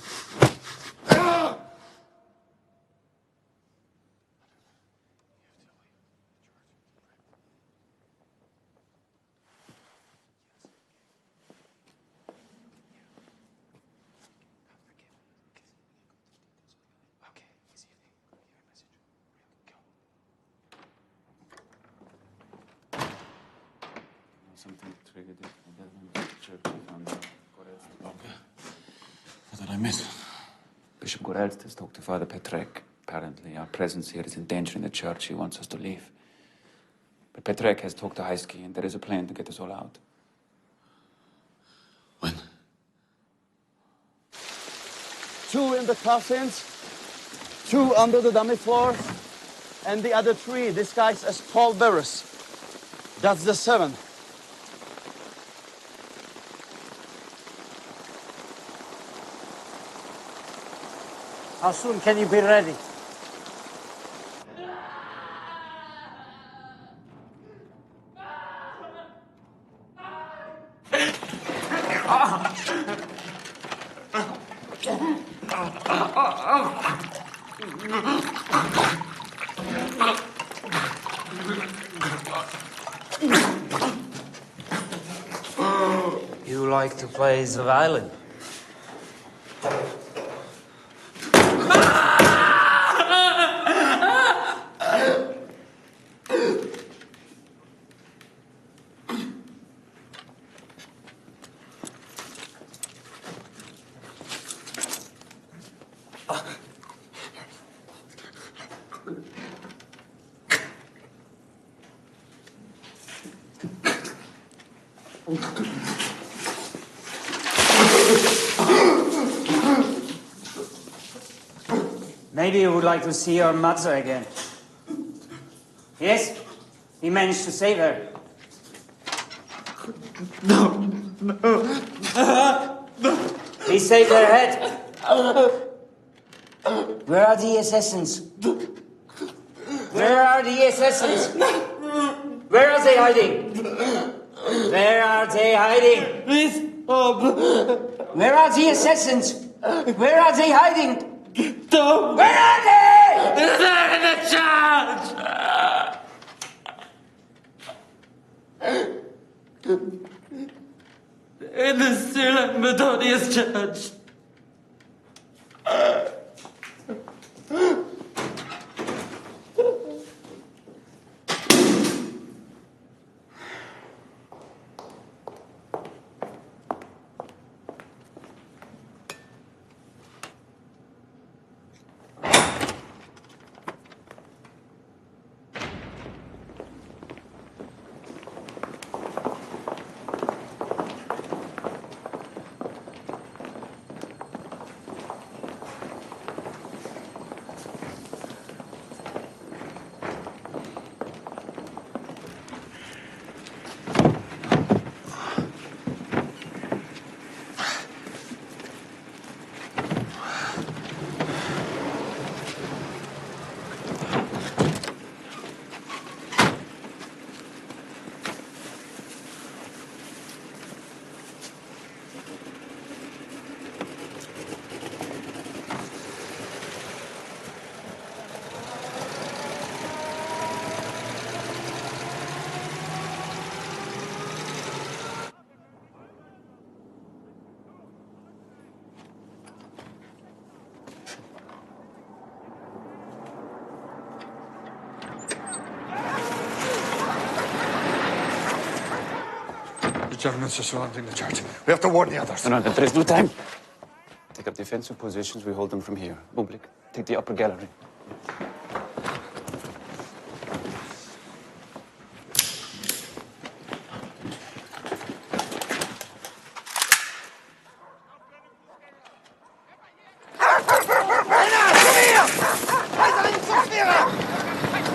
Something triggered it. I don't know if the church found out. Okay. What did I miss? Bishop Gorelst has talked to Father Petrek. Apparently, our presence here is endangering the church. He wants us to leave. But Petrek has talked to Heisky, and there is a plan to get us all out. When? 2 in the coffins, 2 under the dummy floors, and the other 3 disguised as pallbearers. That's the 7. How soon can you be ready? You like to play the violin? Maybe you would like to see your mother again. Yes? He managed to save her. No. He saved her head. Where are the assassins? Where are the assassins? Where are they hiding? Where are they hiding? Please, stop. Where are the assassins? Where are they hiding? Stop. Where are they? They're there in the church. In the Syrian Methodist Church. The Germans are surrounding the church. We have to warn the others. No, there is no time. Take up defensive positions. We hold them from here. Bublik, take the upper gallery.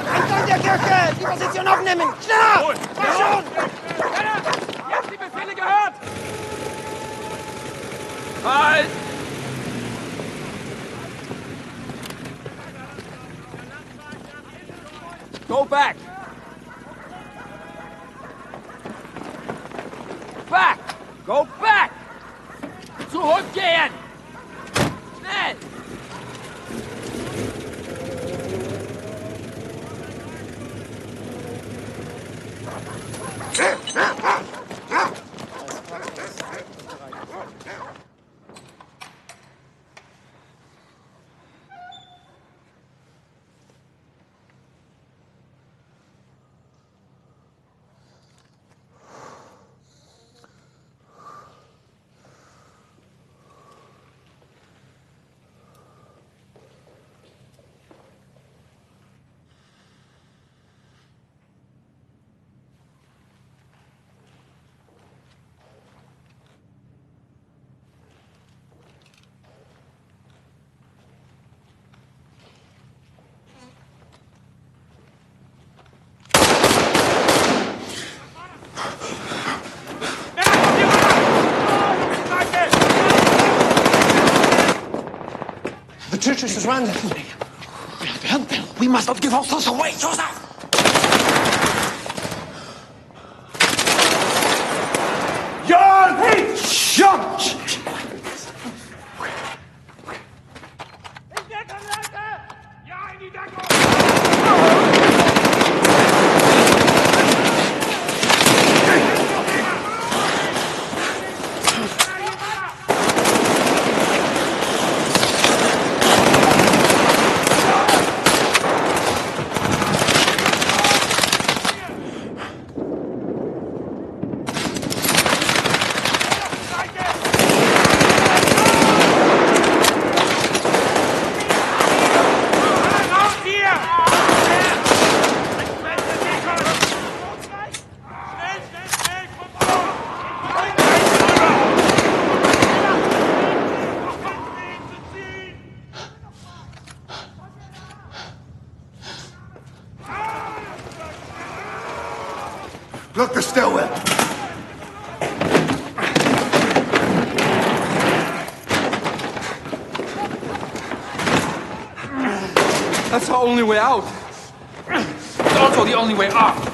Anton der Kirche! Die Position aufnehmen! Schneller! Mach schon! Ihr habt die Befehle gehört! Halt! Go back! Back! Go back! Zurückgehen! Schnell! church is surrounded. We must not give ourselves away, Joseph! Jan! Hey! Jan! Look, the stairwell. That's our only way out. It's also the only way up.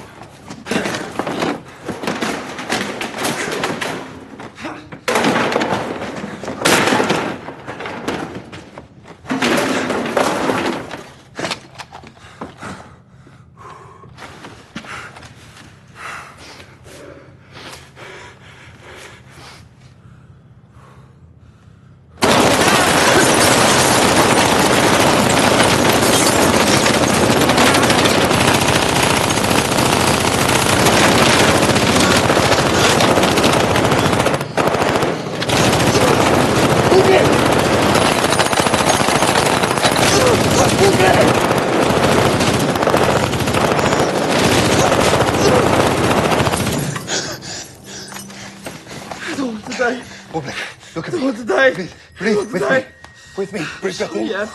Look at me. I want to die. Breathe with me. With me. Breathe breath in. Yeah.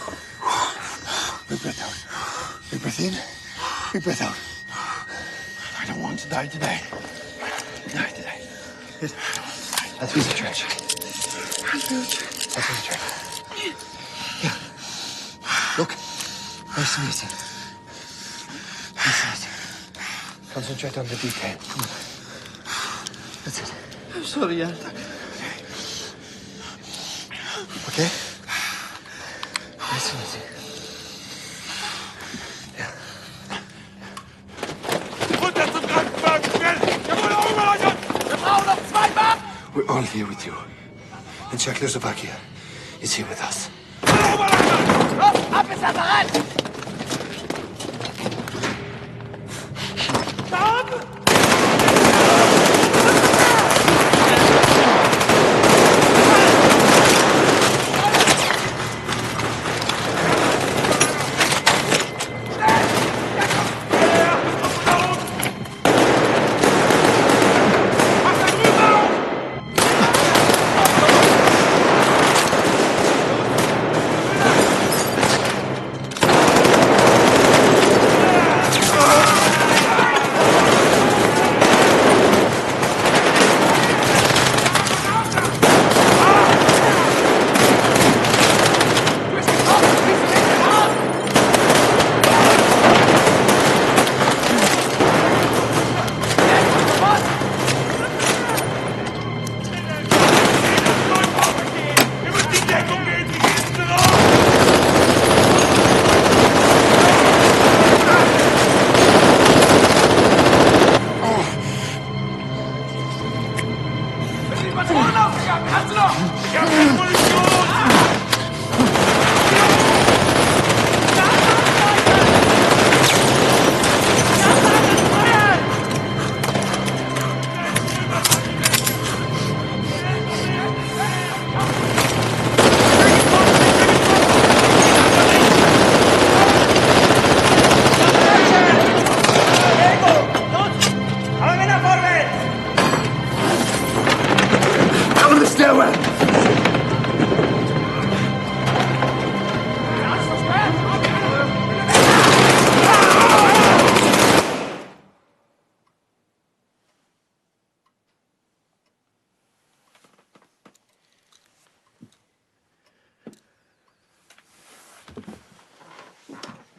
Big breath out. Big breath in. Big breath out. I don't want to die today. Die today. Let's visit church. Let's visit church. Yeah. Look. Nice to meet you. Nice to meet you. Concentrate on the detail. Come on. That's it. I'm sorry, Jan. Okay? Nice to meet you. Yeah. We're all here with you. And Czechoslovakia is here with us. Ab ins Apparat!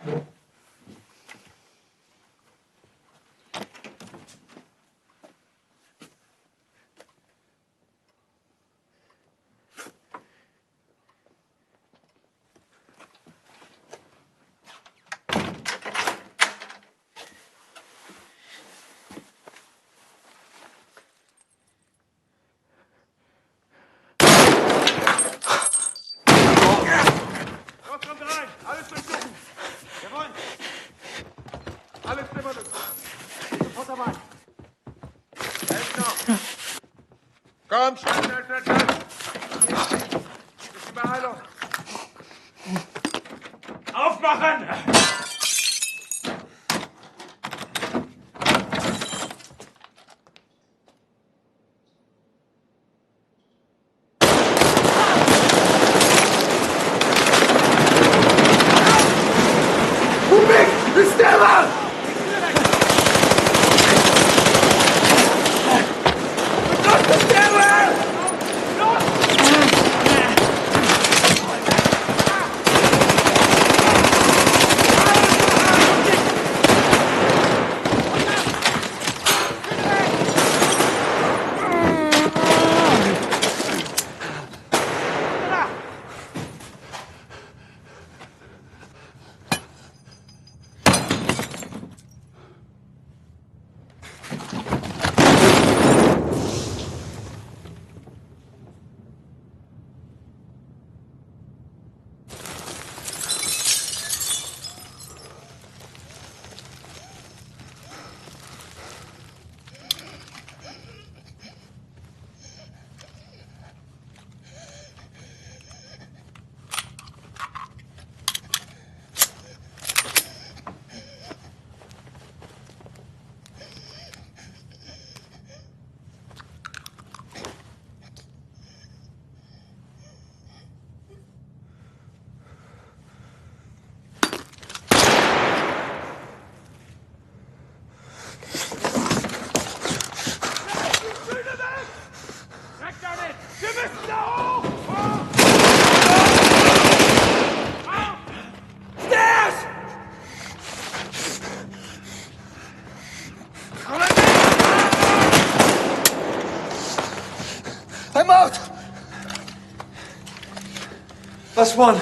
Los, kommt rein! Alles durchsuchen! Jawohl! Alles Zimmer durch! Sofort dabei! Hält noch! Komm, schnell, schnell, schnell, schnell! Ist die Beeilung! Aufmachen! I'm out! Last one.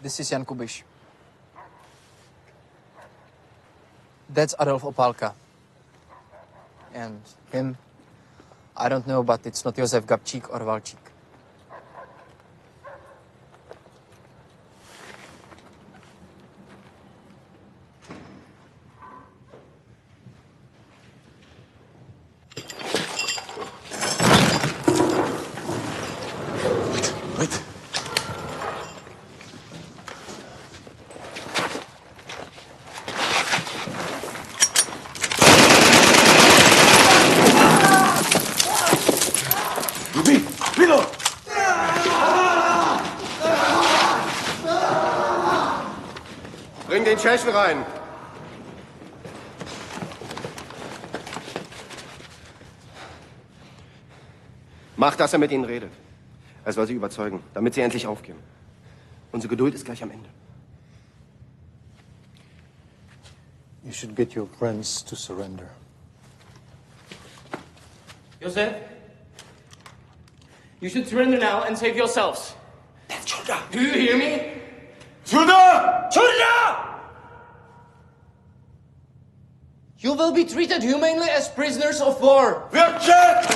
This is Jan Kubiš. That's Adolf Opálka. And him, I don't know, but it's not Josef Gabčík or Valčík. Wait. Bring den Tschechen rein. Mach, dass er mit ihnen redet. Er soll sie überzeugen, damit sie endlich aufgeben. Unsere Geduld ist gleich am Ende. You should get your friends to surrender. Josef, you should surrender now and save yourselves. Do you hear me? Schuda! You will be treated humanely as prisoners of war. Wirtschaft!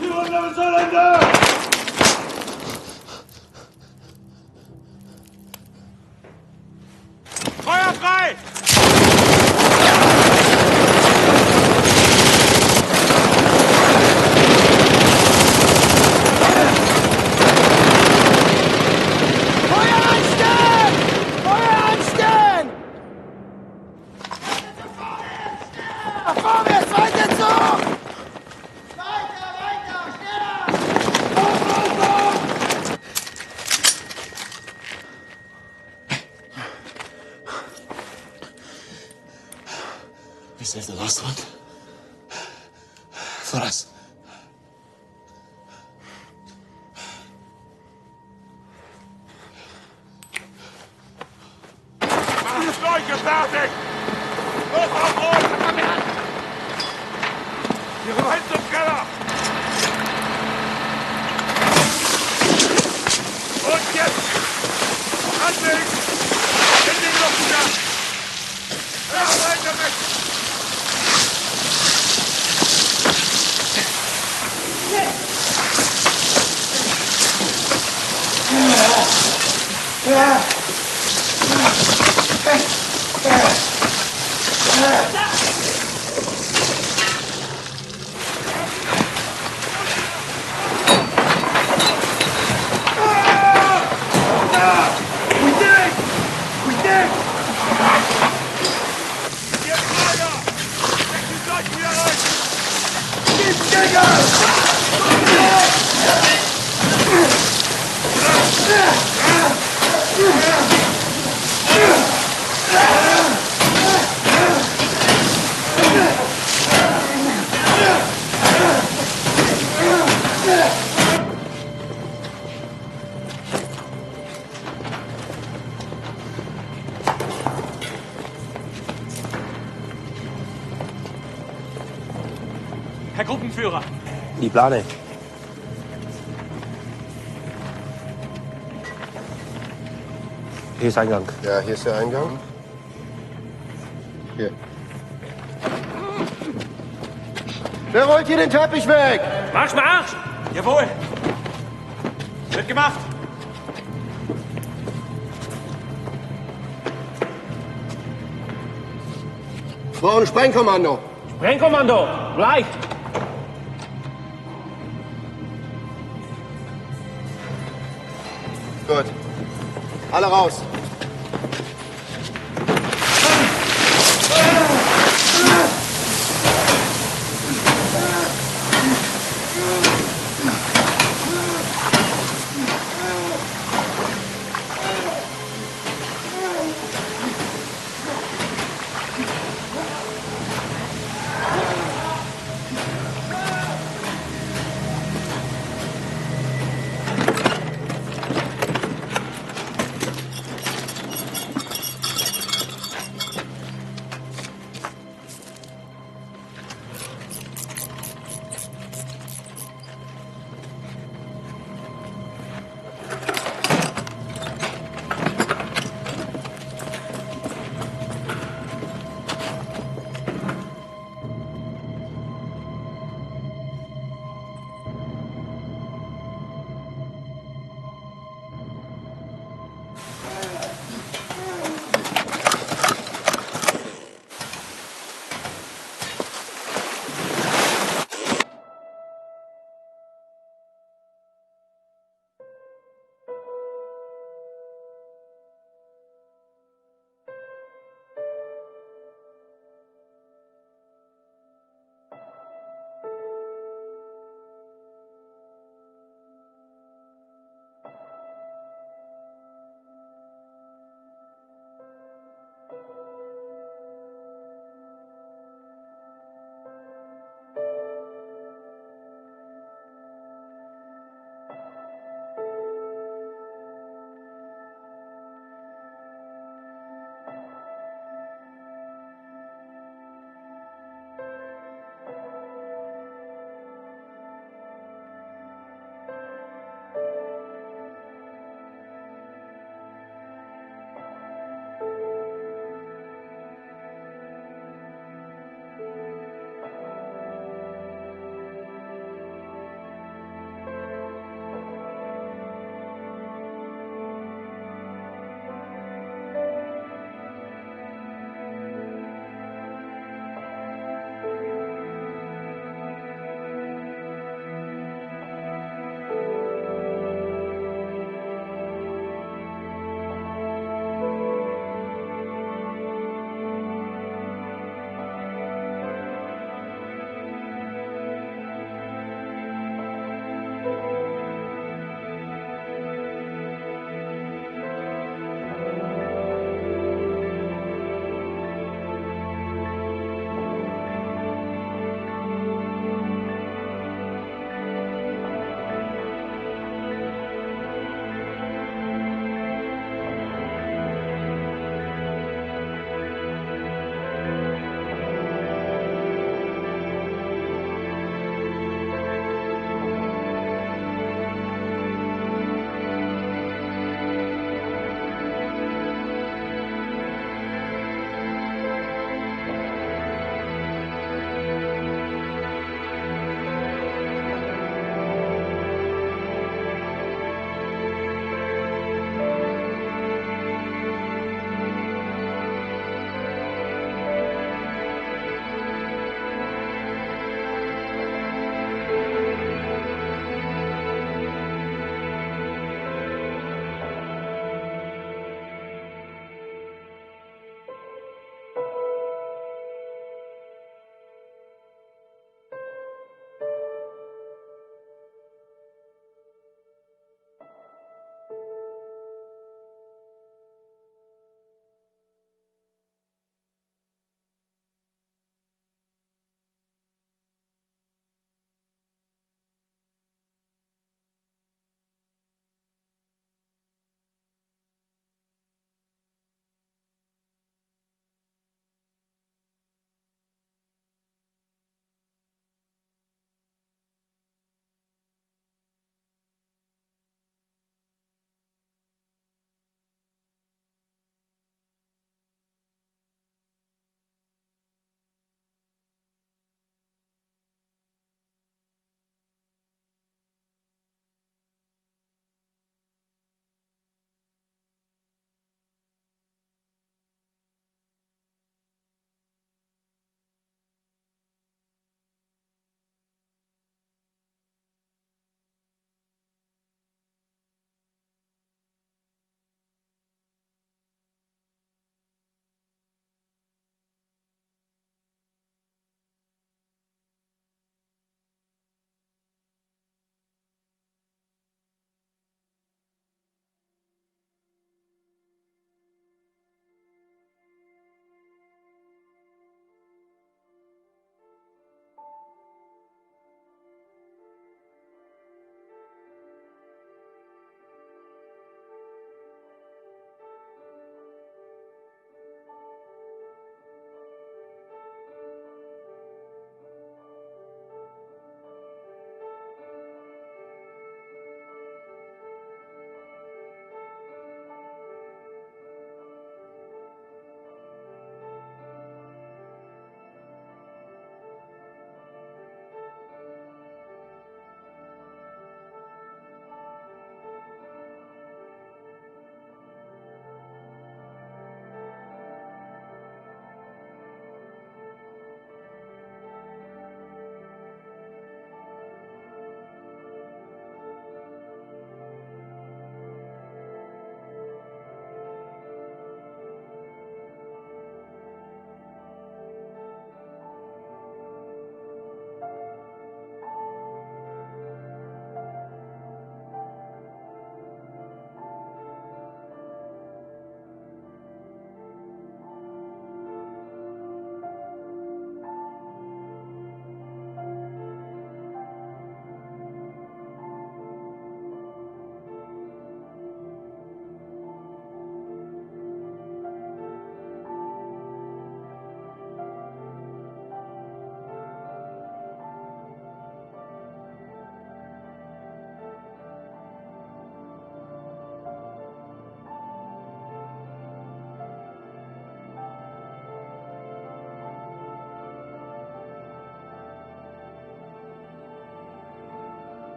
We will never surrender! Feuer frei! Feuer anstellen! Feuer anstellen! Vorwärts, weiter Zug! Weiter, weiter, schneller! We saved the last one. For us. Macht Schläuche fertig! Los auf Rot! Ihre Hand zum Keller! Und jetzt! Anlegen! In den Luftgang! Ja, weiter weg! Herr Gruppenführer. Die Plane. Hier ist Eingang. Ja, hier ist der Eingang. Hier. Wer rollt hier den Teppich weg? Marsch, Marsch! Jawohl. Wird gemacht. Brauchen Sprengkommando. Sprengkommando, gleich. Gut. Alle raus.